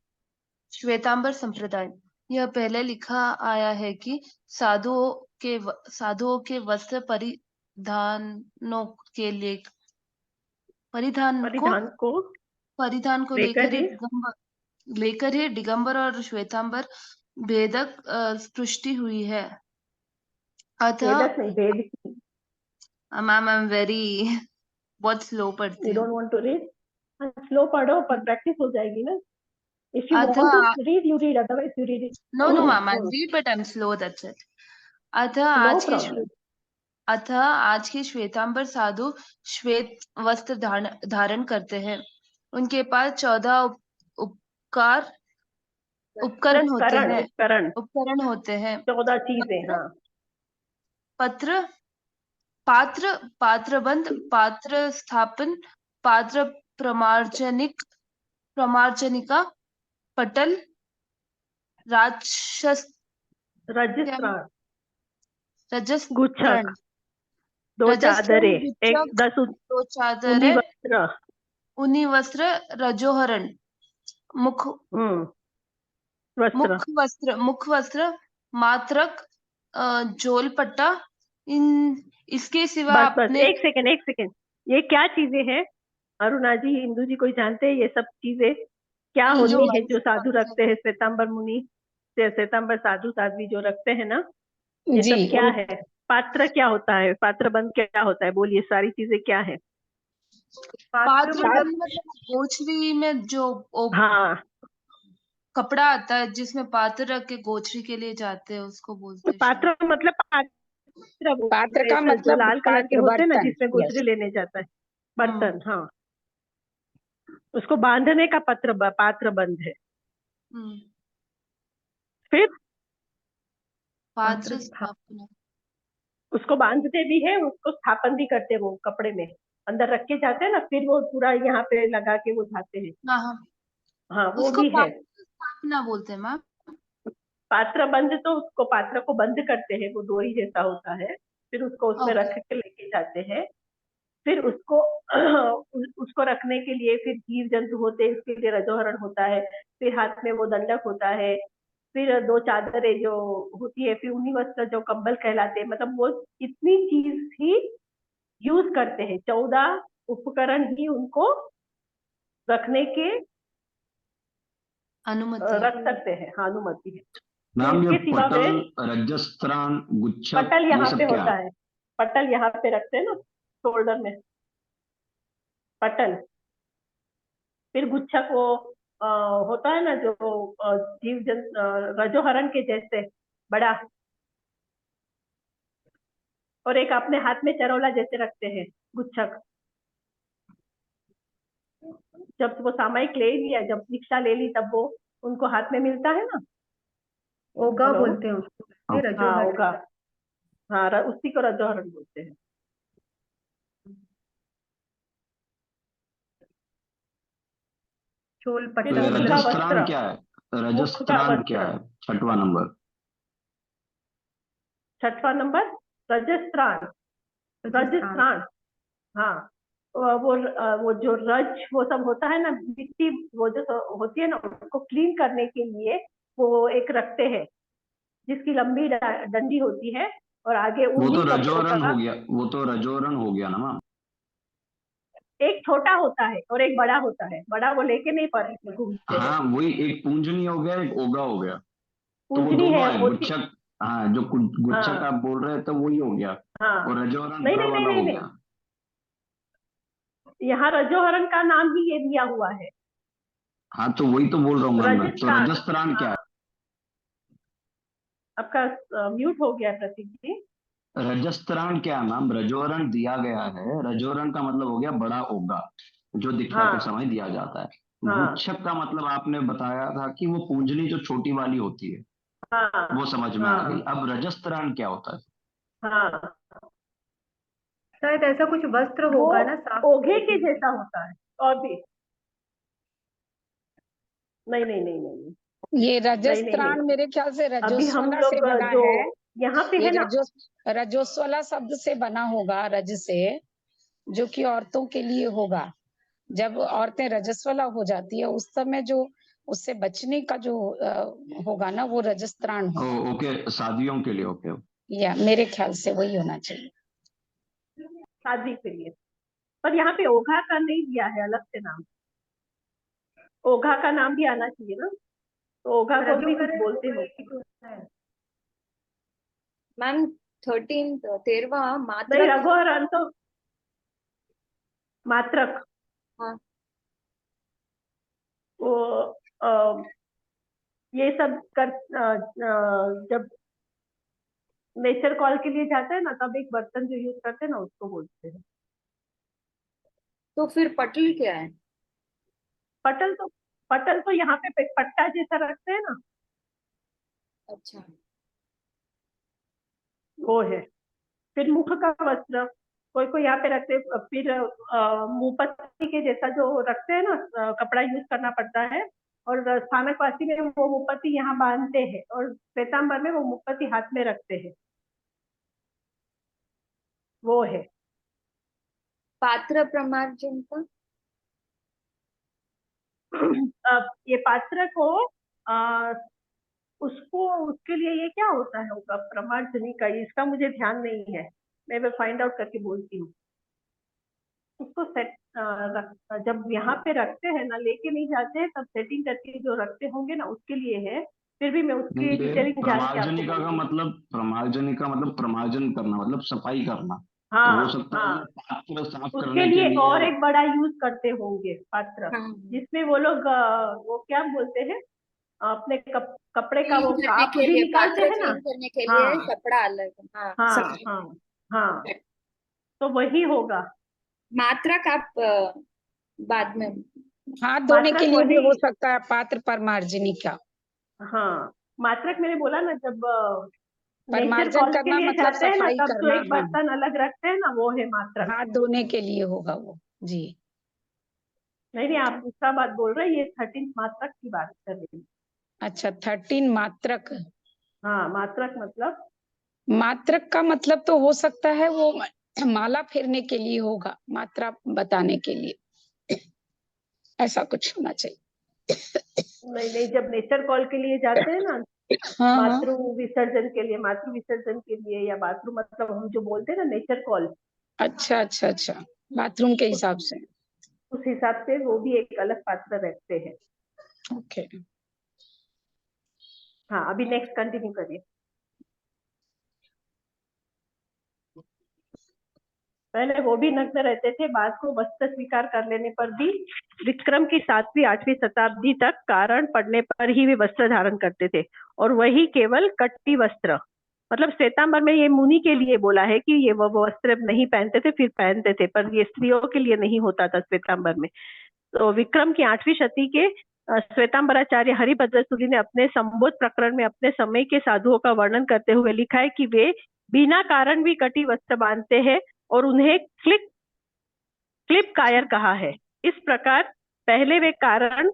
G: श्वेतांबर संप्रदाय। यह पहले लिखा आया है कि साधुओं के वस्त्र परिधानों के लिए परिधान को लेकर ही दिगंबर और श्वेतांबर भेदक सृष्टि हुई है। अतः मैम आई एम वेरी बहुत स्लो पढ़ती
A: You
G: हूँ।
A: don't want to read? Slow पढ़ो, पर प्रैक्टिस हो जाएगी ना। If you
G: अतः
A: want to read, you read. Otherwise, you read it.
G: No, ma'am. I read, but I'm slow. That's it.
A: No problem.
G: अतः आज के श्वेतांबर साधु श्वेत वस्त्र धारण करते हैं। उनके पास 14 उपकरण होते हैं।
A: 14 चीजें, हाँ।
G: पात्रबंध, पात्र स्थापन, पात्र प्रमार्जनिका, पटल, रजस्त्रण,
A: 2 चादरें, 10
G: ऊनी वस्त्र, रजोहरण, मुख वस्त्र, मात्रक, जोलपट्टा। इसके सिवा
A: एक सेकंड, ये क्या चीजें हैं? अरुणा जी, इंदु जी, कोई जानते हैं ये सब चीजें क्या होती है जो साधु रखते हैं? श्वेतांबर मुनि, श्वेतांबर साधु साध्वी जो रखते हैं ना, ये सब क्या है? पात्र क्या होता है? पात्र बंद क्या होता है? बोलिए, सारी चीजें क्या है?
G: पात्र बंद गोछरी में जो कपड़ा आता है जिसमें पात्र रख के गोछरी के लिए जाते हैं, उसको बोलते हैं
A: पात्र। मतलब
D: पात्र का मतलब
A: लाल कलर के होते हैं ना, जिसमें गोछरी लेने जाता है, बर्तन। हाँ, उसको बांधने का पात्र बंद है। फिर
G: पात्र स्थापना,
A: उसको बांधते भी है, उसको स्थापन भी करते हैं। वो कपड़े में अंदर रख के जाते हैं ना, फिर वो पूरा यहाँ पे लगा के वो जाते हैं। हाँ, वो भी है।
G: स्थापना बोलते हैं मैम।
A: पात्र बंद, तो उसको पात्र को बंद करते हैं, वो डोरी जैसा होता है, फिर उसको उसमें रख के लेके जाते हैं। फिर उसको रखने के लिए फिर जीव जंतु होते हैं, उसके लिए रजोहरण होता है, फिर हाथ में वो दंडक होता है, फिर 2 चादरें जो होती है, फिर ऊनी वस्त्र जो कंबल कहलाते हैं। मतलब वो इतनी चीज ही यूज करते हैं, 14 उपकरण ही उनको रखने के
G: अनुमति
A: रख सकते हैं। हाँ, अनुमति है।
C: मैम, ये पटल, रजस्त्रान, गुच्छक,
A: पटल यहाँ पे होता है। पटल यहाँ पे रखते हैं ना, शोल्डर में पटल। फिर गुच्छक वो होता है ना, जो जीव जंतु रजोहरण के जैसे बड़ा, और एक अपने हाथ में चरौला जैसे रखते हैं, गुच्छक। जब वो सामायिक ले लिया, जब दीक्षा ले ली, तब वो उनको हाथ में मिलता है ना,
E: ओगा बोलते हैं उसको।
A: हाँ, ओगा। हाँ, उसी को रजोहरण बोलते हैं।
C: रजस्त्रान क्या है? रजस्त्रान क्या है? 6वां नंबर रजस्त्रान। हाँ, वो जो रज वो सब होता है ना, मिट्टी वो जो होती है ना, उसको क्लीन करने के लिए वो एक रखते हैं, जिसकी लंबी डंडी होती है, और आगे वो तो रजोहरण हो गया। वो तो रजोहरण हो गया ना मैम।
A: एक छोटा होता है और एक बड़ा होता है। बड़ा वो लेके नहीं पड़े घूमते हैं।
C: हाँ, वही एक पूंजनी हो गया, एक ओगा हो गया। तो वो
A: पूंजनी
C: दोनों
A: है,
C: है। गुच्छक, हाँ, जो गुच्छक आप बोल रहे हैं तो वही हो गया। और रजोहरण वाला हो गया।
A: यहाँ रजोहरण का नाम ही ये दिया हुआ है।
C: हाँ, तो वही तो बोल रहा हूँ मैं। तो रजस्त्रान क्या है?
A: आपका म्यूट हो गया प्रतीक जी।
C: रजस्त्रान क्या है मैम? रजोहरण दिया गया है। रजोहरण का मतलब हो गया बड़ा ओगा, जो दीक्षा के समय दिया जाता है। गुच्छक का मतलब आपने बताया था कि वो पूंजनी जो छोटी वाली होती है, वो समझ में आ गई। अब रजस्त्रान क्या होता है?
E: शायद ऐसा कुछ वस्त्र
A: वो
E: होगा ना, साफ
A: ओघे के
E: करने लिए।
A: जैसा होता है। और भी नहीं नहीं नहीं नहीं नहीं
D: ये
A: नहीं नहीं
D: रजस्त्राण
A: नहीं।
D: मेरे ख्याल से
A: अभी हम
D: रजोस्वला से
A: लोग
D: बना
A: जो
D: है।
A: यहाँ पे
D: ये
A: है ना,
D: रजोस्वला शब्द से बना होगा, रज से, जो कि औरतों के लिए होगा। जब औरतें रजस्वला हो जाती है उस समय जो उससे बचने का जो होगा ना, वो रजस्त्राण हो।
C: ओके, शादियों के लिए। ओके।
D: या मेरे ख्याल से वही होना चाहिए।
A: शादी के लिए। पर यहाँ पे ओघा का नहीं दिया है अलग से नाम, ओघा का नाम भी आना चाहिए ना, तो ओघा को भी कुछ बोलते हो।
F: मैम 13वां
A: नहीं,
F: मात्रक।
A: रघु और अंत मात्रक।
F: हाँ।
A: वो ये सब कर जब नेचर कॉल के लिए जाते हैं ना, तब एक बर्तन जो यूज करते हैं ना, उसको बोलते हैं।
F: तो फिर पटल क्या है?
A: पटल तो यहाँ पे पट्टा जैसा रखते हैं ना,
F: अच्छा।
A: वो है। फिर मुख का वस्त्र, कोई कोई यहाँ पे रखते, फिर मुपत्ति के जैसा जो रखते हैं ना, कपड़ा यूज करना पड़ता है। और स्थानकवासी में वो मुपत्ति यहाँ बांधते हैं, और श्वेतांबर में वो मुपत्ति हाथ में रखते हैं, वो है।
F: पात्र प्रमार्जन का।
A: ये पात्र को उसको, उसके लिए ये क्या होता है, होगा प्रमार्जनी का, इसका मुझे ध्यान नहीं है, मैं फाइंड आउट करके बोलती हूँ। उसको सेट जब यहाँ पे रखते हैं ना, लेके नहीं जाते हैं, तब सेटिंग करके जो रखते होंगे ना, उसके लिए है। फिर भी मैं उसकी डिटेलिंग जान के आपको
C: प्रमार्जनिका का
A: बोलूंगी।
C: मतलब, प्रमार्जनिका मतलब प्रमार्जन करना, मतलब सफाई करना। तो हो
A: हाँ
C: सकता है
A: हाँ,
C: वो पात्र साफ
A: उसके
C: करने के
A: लिए
C: लिए।
A: और एक बड़ा यूज करते होंगे पात्र,
F: हाँ।
A: जिसमें वो लोग वो क्या बोलते हैं, अपने कपड़े का
F: क्लीन
A: वो
F: करने
A: काप
F: के
A: भी
F: लिए,
A: निकालते
F: पात्र
A: हैं ना।
F: क्लीन करने के लिए
A: हाँ
F: कपड़ा अलग। हाँ
A: हाँ
F: समझ।
A: हाँ हाँ, तो वही होगा।
F: मात्रक आप बाद में।
D: हाथ धोने के
A: मात्रक
D: लिए भी
A: वही।
D: हो सकता है पात्र परमार्जनी का।
A: हाँ, मात्रक मैंने बोला ना, जब नेचर
D: परमार्जन
A: कॉल के
D: करना
A: लिए
D: मतलब
A: जाते हैं ना,
D: सफाई
A: तब जो
D: करना।
A: एक
D: हाँ,
A: बर्तन अलग रखते हैं ना, वो है मात्रक।
D: हाथ धोने के लिए होगा वो। जी।
A: नहीं नहीं, आप दूसरा बात बोल रहे हैं, ये 13 मात्रक की बात कर रही हूँ।
D: अच्छा, 13 मात्रक।
A: हाँ, मात्रक मतलब
D: मात्रक का मतलब तो हो सकता है वो माला फेरने के लिए होगा, मात्रा बताने के लिए, ऐसा कुछ होना चाहिए।
A: नहीं नहीं, जब नेचर कॉल के लिए जाते हैं ना,
D: हाँ हाँ।
A: मातृ विसर्जन के लिए, मातृ विसर्जन के लिए, या बाथरूम, मतलब हम जो बोलते हैं ना नेचर कॉल,
D: अच्छा अच्छा अच्छा, बाथरूम के
A: उस
D: हिसाब से।
A: उस हिसाब से वो भी एक अलग पात्र रखते हैं।
D: ओके।
A: हाँ, अभी नेक्स्ट कंटिन्यू करिए। पहले वो भी नग्न रहते थे, बाद को वस्त्र स्वीकार कर लेने पर भी विक्रम की 7वीं 8वीं शताब्दी तक कारण पड़ने पर ही वे वस्त्र धारण करते थे, और वही केवल कट्टी वस्त्र। मतलब श्वेतांबर में ये मुनि के लिए बोला है कि ये वो वस्त्र नहीं पहनते थे, फिर पहनते थे, पर ये स्त्रियों के लिए नहीं होता था श्वेतांबर में। तो विक्रम की 8वीं शती के श्वेतांबराचार्य हरिभद्र सूरी ने अपने संबोध प्रकरण में अपने समय के साधुओं का वर्णन करते हुए लिखा है कि वे बिना कारण भी कटी वस्त्र बांधते हैं, और उन्हें क्लिप कायर कहा है। इस प्रकार पहले वे कारण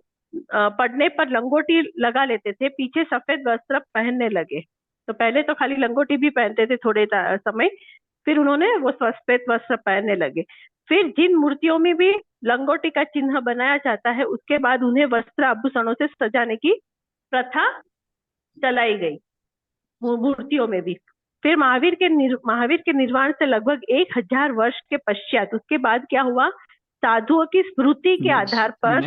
A: पड़ने पर लंगोटी लगा लेते थे, पीछे सफेद वस्त्र पहनने लगे। तो पहले तो खाली लंगोटी भी पहनते थे थोड़े समय, फिर उन्होंने वो सफेद वस्त्र पहनने लगे। फिर जिन मूर्तियों में भी लंगोटी का चिन्ह बनाया जाता है, उसके बाद उन्हें वस्त्र आभूषणों से सजाने की प्रथा चलाई गई, मूर्तियों में भी। फिर महावीर के निर्वाण से लगभग 1000 वर्ष के पश्चात, उसके बाद क्या हुआ, साधुओं की स्मृति के आधार पर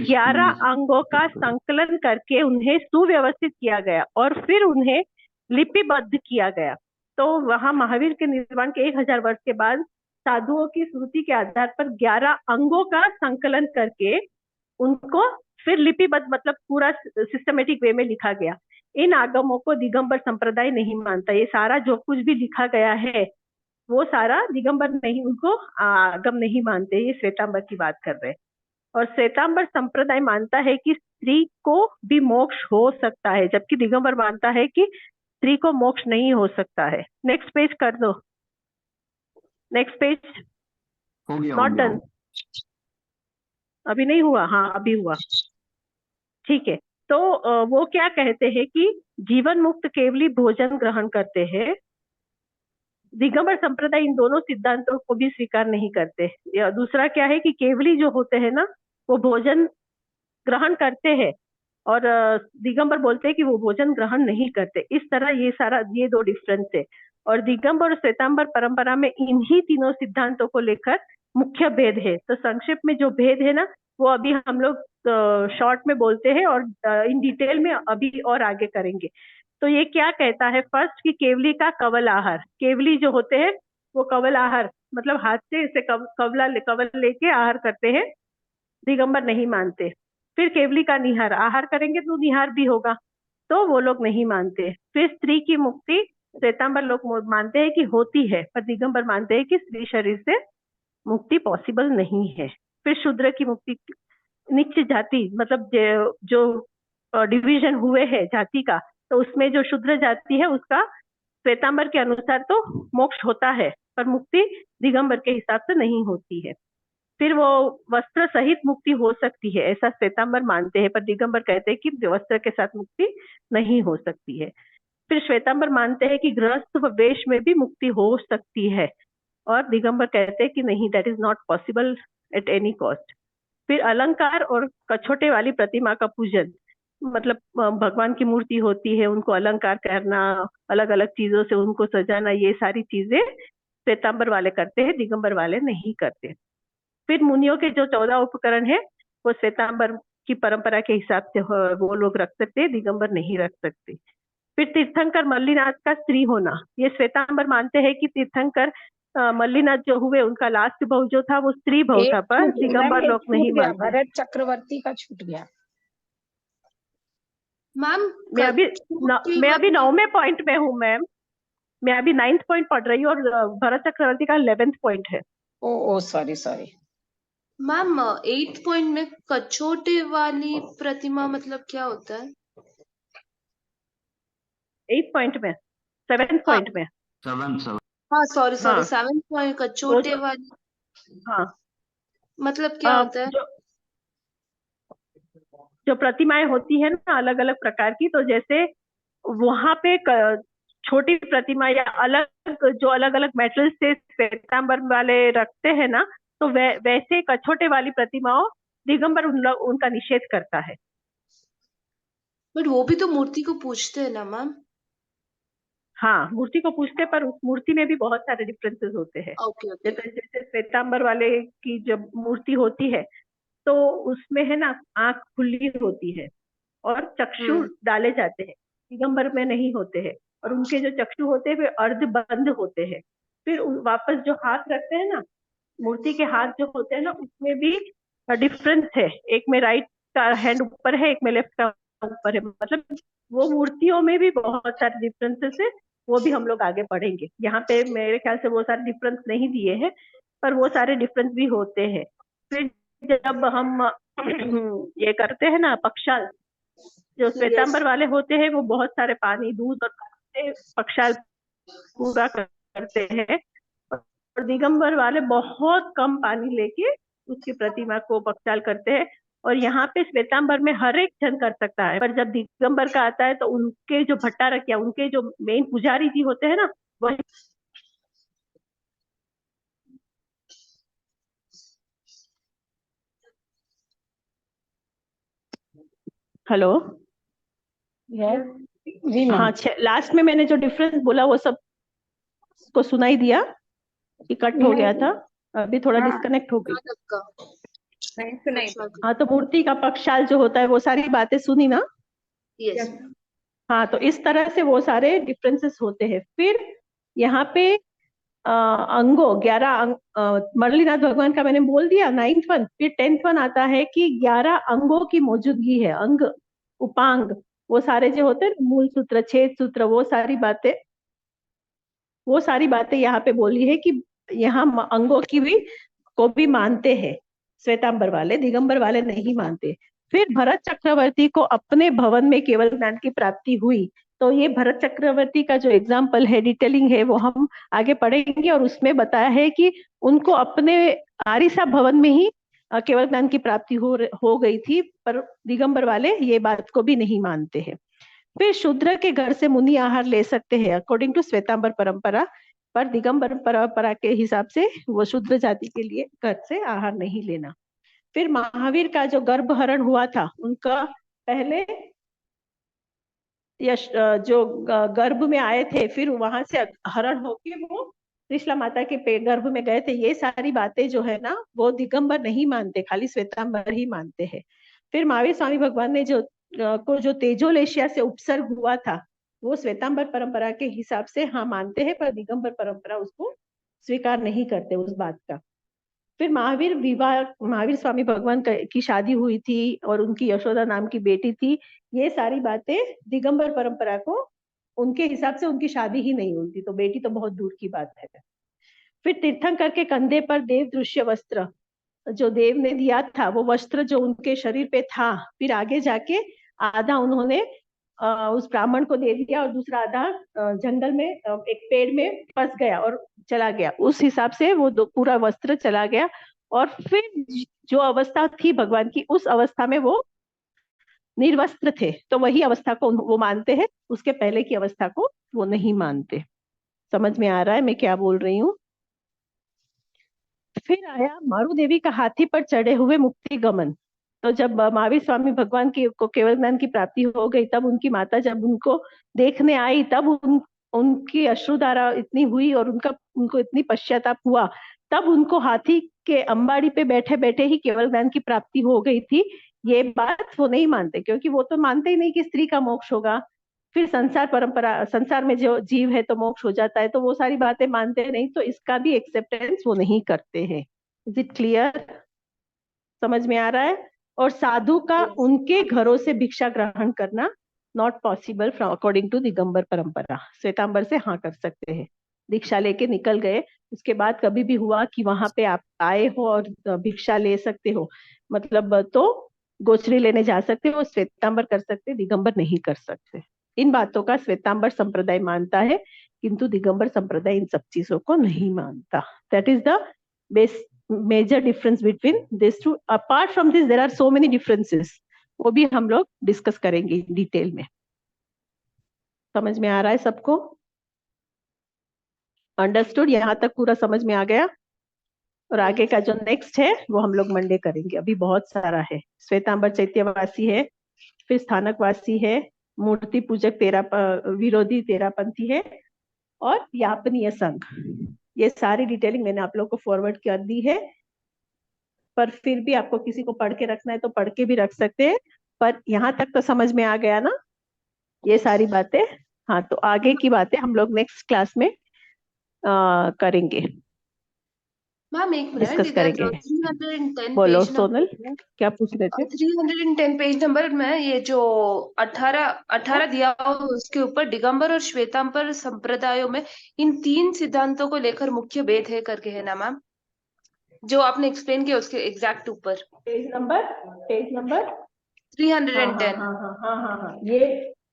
A: 11 अंगों का संकलन करके उन्हें सुव्यवस्थित किया गया, और फिर उन्हें लिपिबद्ध किया गया। तो वहां महावीर के निर्वाण के 1000 वर्ष के बाद साधुओं की स्मृति के आधार पर 11 अंगों का संकलन करके उनको फिर लिपिबद्ध, मतलब पूरा सिस्टमेटिक वे में लिखा गया। इन आगमों को दिगंबर संप्रदाय नहीं मानता। ये सारा जो कुछ भी लिखा गया है, वो सारा दिगंबर नहीं, उनको आगम नहीं मानते। ये श्वेतांबर की बात कर रहे हैं। और श्वेतांबर संप्रदाय मानता है कि स्त्री को भी मोक्ष हो सकता है, जबकि दिगंबर मानता है कि स्त्री को मोक्ष नहीं हो सकता है। नेक्स्ट पेज कर दो। Next page.
C: हो गया
A: नॉट डन, अभी नहीं हुआ? हाँ अभी हुआ, ठीक है। तो वो क्या कहते हैं कि जीवन मुक्त केवली भोजन ग्रहण करते हैं। दिगंबर संप्रदाय इन दोनों सिद्धांतों को भी स्वीकार नहीं करते। या दूसरा क्या है कि केवली जो होते हैं ना, वो भोजन ग्रहण करते हैं, और दिगंबर बोलते हैं कि वो भोजन ग्रहण नहीं करते। इस तरह ये दो डिफरेंस है। और दिगंबर और श्वेतांबर परंपरा में इन्हीं तीनों सिद्धांतों को लेकर मुख्य भेद है। तो संक्षेप में जो भेद है ना, वो अभी हम लोग शॉर्ट में बोलते हैं, और इन डिटेल में अभी और आगे करेंगे। तो ये क्या कहता है, फर्स्ट कि केवली का कवल आहार। केवली जो होते हैं वो कवल आहार मतलब हाथ से इसे कवल लेके आहार करते हैं, दिगंबर नहीं मानते। फिर केवली का निहार, आहार करेंगे तो निहार भी होगा, तो वो लोग नहीं मानते। फिर स्त्री की मुक्ति श्वेतांबर लोग मानते हैं कि होती है, पर दिगंबर मानते हैं कि स्त्री शरीर से मुक्ति पॉसिबल नहीं है। फिर शूद्र की मुक्ति, नीच जाति मतलब जो डिवीजन हुए हैं जाति का, तो उसमें जो शूद्र जाति है उसका श्वेतांबर के अनुसार तो मोक्ष होता है, पर मुक्ति दिगंबर के हिसाब से नहीं होती है। फिर वो वस्त्र सहित मुक्ति हो सकती है, ऐसा श्वेतांबर मानते हैं, पर दिगंबर कहते हैं कि वस्त्र के साथ मुक्ति नहीं हो सकती है। फिर श्वेतांबर मानते हैं कि गृहस्थ व वेश में भी मुक्ति हो सकती है, और दिगंबर कहते हैं कि नहीं, that is not possible at any cost. फिर अलंकार और कछोटे वाली प्रतिमा का पूजन, मतलब भगवान की मूर्ति होती है, उनको अलंकार करना, अलग अलग चीजों से उनको सजाना, ये सारी चीजें श्वेतांबर वाले करते हैं, दिगंबर वाले नहीं करते। फिर मुनियों के जो 14 उपकरण है वो श्वेतांबर की परंपरा के हिसाब से वो लोग रख सकते हैं, दिगंबर नहीं रख सकते। फिर तीर्थंकर मल्लिनाथ का स्त्री होना, ये श्वेतांबर मानते हैं कि तीर्थंकर मल्लिनाथ जो हुए उनका लास्ट भव जो था वो स्त्री भव था, पर दिगंबर लोग नहीं मानते।
D: भरत चक्रवर्ती का छूट गया
G: मैम।
A: मैं अभी 9वें पॉइंट में हूँ मैम, मैं अभी 9th पॉइंट पढ़ रही हूँ, और भरत चक्रवर्ती का 11th पॉइंट है।
D: ओ सॉरी
G: मैम 8th पॉइंट में कछोटे वाली प्रतिमा मतलब क्या होता है?
A: 8th पॉइंट में, 7th पॉइंट में,
G: हाँ सॉरी
A: हाँ।
G: 7th पॉइंट कछोटे वाली
A: हाँ
G: मतलब क्या होता है?
A: जो प्रतिमाएं होती है ना अलग अलग प्रकार की, तो जैसे वहां पे छोटी प्रतिमा या अलग अलग मेटल से श्वेतांबर वाले रखते हैं ना, तो वैसे कछोटे वाली प्रतिमाओं दिगंबर उनका निषेध करता है।
G: बट वो भी तो मूर्ति को पूछते हैं ना मैम?
A: हाँ मूर्ति को पूछते, पर उस मूर्ति में भी बहुत सारे डिफरेंसेस होते हैं।
G: ओके
A: जैसे श्वेतांबर वाले की जब मूर्ति होती है तो उसमें है ना आंख खुली होती है और चक्षु डाले जाते हैं, दिगंबर में नहीं होते हैं, और उनके जो चक्षु होते हैं वे अर्ध बंद होते हैं। फिर वापस जो हाथ रखते हैं ना, मूर्ति के हाथ जो होते हैं ना, उसमें भी डिफरेंस है, एक में राइट का हैंड ऊपर है, एक में लेफ्ट का ऊपर है, मतलब वो मूर्तियों में भी बहुत सारे डिफरेंसेस है, वो भी हम लोग आगे पढ़ेंगे। यहाँ पे मेरे ख्याल से वो सारे डिफरेंस नहीं दिए हैं, पर वो सारे डिफरेंस भी होते हैं। फिर जब हम ये करते हैं ना पक्षाल, जो श्वेतांबर वाले होते हैं वो बहुत सारे पानी, दूध और से पक्षाल पूरा करते हैं, और दिगंबर वाले बहुत कम पानी लेके उसकी प्रतिमा को पक्षाल करते हैं। और यहाँ पे श्वेतांबर में हर एक जन कर सकता है, पर जब दिगंबर का आता है तो उनके जो भट्टारक या उनके जो मेन पुजारी जी होते हैं ना, वही हेलो हाँ, लास्ट में मैंने जो डिफरेंस बोला वो सब को सुनाई दिया कि कट हो गया था, अभी थोड़ा डिस्कनेक्ट हो गई। हाँ तो मूर्ति का पक्षाल जो होता है वो सारी बातें सुनी ना?
G: यस।
A: हाँ तो इस तरह से वो सारे डिफरेंसेस होते हैं। फिर यहाँ पे अंगों 11 मरलीनाथ भगवान का मैंने बोल दिया 9th वन। फिर 10th वन आता है कि 11 अंगों की मौजूदगी है, अंग उपांग वो सारे जो होते हैं, मूल सूत्र छेद सूत्र, वो सारी बातें यहाँ पे बोली है कि यहाँ अंगों की भी को भी मानते हैं श्वेतांबर वाले, दिगंबर वाले नहीं मानते। फिर भरत चक्रवर्ती को अपने भवन में केवल ज्ञान की प्राप्ति हुई, तो ये भरत चक्रवर्ती का जो एग्जाम्पल है, डिटेलिंग है, वो हम आगे पढ़ेंगे। और उसमें बताया है कि उनको अपने आरिसा भवन में ही केवल ज्ञान की प्राप्ति हो गई थी, पर दिगंबर वाले ये बात को भी नहीं मानते हैं। फिर शूद्र के घर से मुनि आहार ले सकते हैं अकॉर्डिंग टू श्वेतांबर परंपरा, पर दिगंबर परंपरा के हिसाब से वो शूद्र जाति के लिए घर से आहार नहीं लेना। फिर महावीर का जो गर्भहरण हुआ था, उनका पहले जो गर्भ में आए थे, फिर वहां से हरण होके वो त्रिशला माता के गर्भ में गए थे। ये सारी बातें जो है ना, वो दिगंबर नहीं मानते, खाली श्वेतांबर ही मानते हैं। फिर महावीर स्वामी भगवान ने जो तेजोलेशिया से उपसर्ग हुआ था, वो श्वेतांबर परंपरा के हिसाब से हाँ मानते हैं, पर दिगंबर परंपरा उसको स्वीकार नहीं करते उस बात का। फिर महावीर स्वामी भगवान की शादी हुई थी और उनकी यशोदा नाम की बेटी थी। ये सारी बातें दिगंबर परंपरा को, उनके हिसाब से उनकी शादी ही नहीं हुई थी, तो बेटी तो बहुत दूर की बात है। फिर तीर्थंकर के कंधे पर देव दृश्य वस्त्र जो देव ने दिया था, वो वस्त्र जो उनके शरीर पे था, फिर आगे जाके आधा उन्होंने उस ब्राह्मण को दे दिया और दूसरा आधा जंगल में एक पेड़ में फंस गया और चला गया। उस हिसाब से वो पूरा वस्त्र चला गया। और फिर जो अवस्था थी भगवान की, उस अवस्था में वो निर्वस्त्र थे, तो वही अवस्था को वो मानते हैं, उसके पहले की अवस्था को वो नहीं मानते। समझ में आ रहा है मैं क्या बोल रही हूँ? फिर आया मारू देवी का हाथी पर चढ़े हुए मुक्ति गमन। तो जब महावीर स्वामी भगवान की को केवल ज्ञान की प्राप्ति हो गई, तब उनकी माता जब उनको देखने आई, तब उनकी अश्रुधारा इतनी हुई और उनको इतनी पश्चाताप हुआ, तब उनको हाथी के अंबाड़ी पे बैठे बैठे ही केवल ज्ञान की प्राप्ति हो गई थी। ये बात वो नहीं मानते, क्योंकि वो तो मानते ही नहीं कि स्त्री का मोक्ष होगा। फिर संसार में जो जीव है तो मोक्ष हो जाता है, तो वो सारी बातें मानते नहीं, तो इसका भी एक्सेप्टेंस वो नहीं करते हैं। Is it clear? समझ में आ रहा है? और साधु का उनके घरों से भिक्षा ग्रहण करना not possible from according to Digambar परंपरा। श्वेतांबर से हाँ कर सकते हैं, दीक्षा लेके निकल गए, उसके बाद कभी भी हुआ कि वहां पे आप आए हो और भिक्षा ले सकते हो, मतलब तो गोचरी लेने जा सकते हो, श्वेतांबर कर सकते, दिगंबर नहीं कर सकते। इन बातों का श्वेतांबर संप्रदाय मानता है, किंतु दिगंबर संप्रदाय इन सब चीजों को नहीं मानता। That is the major difference between this two. Apart from this there are so many differences, वो भी हम लोग डिस्कस करेंगे डिटेल में। समझ में आ रहा है सबको? अंडरस्टूड? यहाँ तक पूरा समझ में आ गया? और आगे का जो नेक्स्ट है वो हम लोग मंडे करेंगे, अभी बहुत सारा है। श्वेतांबर चैत्यवासी है, फिर स्थानकवासी है, मूर्ति पूजक विरोधी तेरापंथी है, और यापनीय संघ। ये सारी डिटेलिंग मैंने आप लोग को फॉरवर्ड कर दी है, पर फिर भी आपको किसी को पढ़ के रखना है तो पढ़ के भी रख सकते हैं। पर यहाँ तक तो समझ में आ गया ना ये सारी बातें? हाँ, तो आगे की बातें हम लोग नेक्स्ट क्लास में करेंगे,
G: मैम एक
A: डिस्कस
G: मिनट,
A: करेंगे।
G: 310
A: बोलो
G: पेज
A: सोनल, क्या पूछ रहे थे?
G: 310 पेज नंबर में ये जो 18 दिया हो, उसके ऊपर दिगंबर और श्वेतांबर संप्रदायों में इन 3 सिद्धांतों को लेकर मुख्य भेद है करके है ना मैम, जो आपने एक्सप्लेन किया उसके एग्जैक्ट ऊपर
A: पेज नंबर
G: 310।
A: हाँ, ये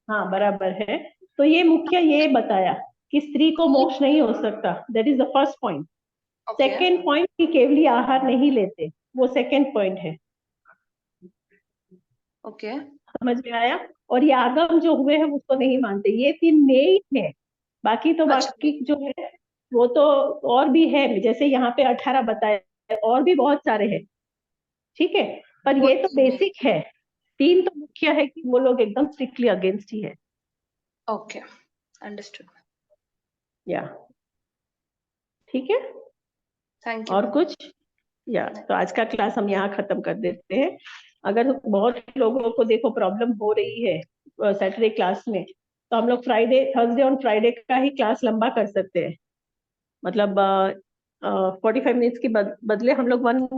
A: हाँ बराबर है। तो ये मुख्य ये बताया कि स्त्री को मोक्ष नहीं हो सकता, that is the first point. Second point कि केवली आहार नहीं लेते, वो सेकेंड पॉइंट है।
G: ओके,
A: समझ में आया? और ये आगम जो हुए हैं उसको नहीं मानते, ये 3 मेन है। बाकी तो बाकी जो है वो तो और भी है, जैसे यहाँ पे 18 बताए, और भी बहुत सारे हैं, ठीक है, पर ये तो बेसिक है। 3 तो मुख्य है कि वो लोग एकदम स्ट्रिक्टली अगेंस्ट ही है।
G: Okay, understood.
A: या ठीक है,
G: थैंक यू।
A: और कुछ? या तो आज का क्लास हम यहाँ खत्म कर देते हैं। अगर बहुत लोगों को देखो प्रॉब्लम हो रही है सैटरडे क्लास में, तो हम लोग थर्सडे और फ्राइडे का ही क्लास लंबा कर सकते हैं। मतलब 45 मिनट्स के बदले हम लोग 1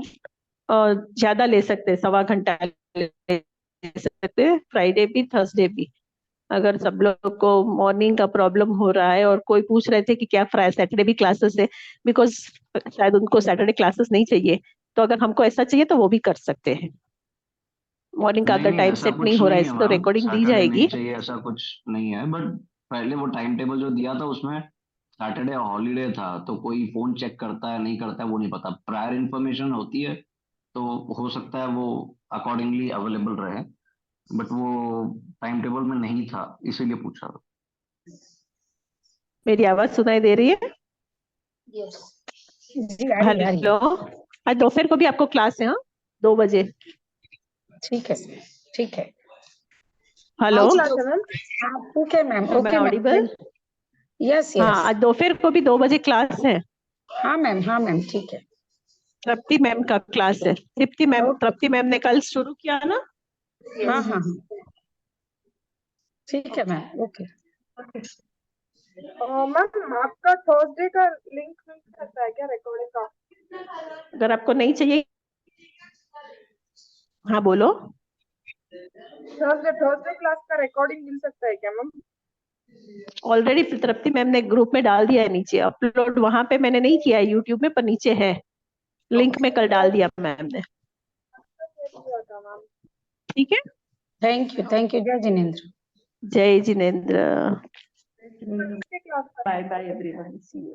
A: ज्यादा ले सकते हैं, 1.25 घंटा ले सकते हैं, फ्राइडे भी थर्सडे भी। अगर सब लोग को मॉर्निंग का प्रॉब्लम हो रहा है, और कोई पूछ रहे थे कि क्या सैटरडे भी क्लासेस है, बिकॉज शायद उनको सैटरडे क्लासेस नहीं चाहिए, तो अगर हमको ऐसा चाहिए तो वो भी कर सकते हैं। मॉर्निंग का अगर
C: नहीं,
A: टाइम
C: ऐसा
A: सेट
C: कुछ
A: नहीं हो रहा है
C: नहीं है
A: तो
C: मैम,
A: रिकॉर्डिंग दी
C: सैटरडे
A: जाएगी।
C: नहीं चाहिए ऐसा कुछ नहीं है, बट पहले वो टाइम टेबल जो दिया था उसमें सैटरडे हॉलीडे था, तो कोई फोन चेक करता है नहीं करता है वो नहीं पता, प्रायर इन्फॉर्मेशन होती है तो हो सकता है वो अकॉर्डिंगली अवेलेबल रहे, बट वो टाइम टेबल में नहीं था इसीलिए पूछा।
A: मेरी आवाज सुनाई दे रही है?
D: जी आ रही है।
A: हेलो, आज दोपहर को भी आपको क्लास है? हाँ, 2 बजे।
D: ठीक है, ठीक है।
A: हेलो,
D: आज हाँ, ठीक है मैम,
A: मैं
D: ओके मैम।
A: ऑडिबल?
D: यस
A: हाँ,
D: यस।
A: आज दोपहर को भी 2 बजे क्लास है।
D: हाँ मैम, ठीक है।
A: तृप्ति मैम का क्लास है। तृप्ति मैम ने कल शुरू किया ना?
D: हाँ हाँ हाँ, ठीक है मैम, ओके।
B: मैम आपका थर्सडे का लिंक मिल सकता है क्या रिकॉर्डिंग का?
A: अगर आपको नहीं चाहिए, हाँ बोलो।
B: थर्सडे क्लास का रिकॉर्डिंग मिल सकता है क्या मैम?
A: ऑलरेडी तृप्ति मैम ने ग्रुप में डाल दिया है नीचे अपलोड, वहां पे मैंने नहीं किया है यूट्यूब में, पर नीचे है लिंक में, कल डाल दिया मैम ने। ठीक है,
D: थैंक यू जय जिनेंद्र।
A: जय जिनेंद्र।
B: Class
A: bye bye everyone, see you.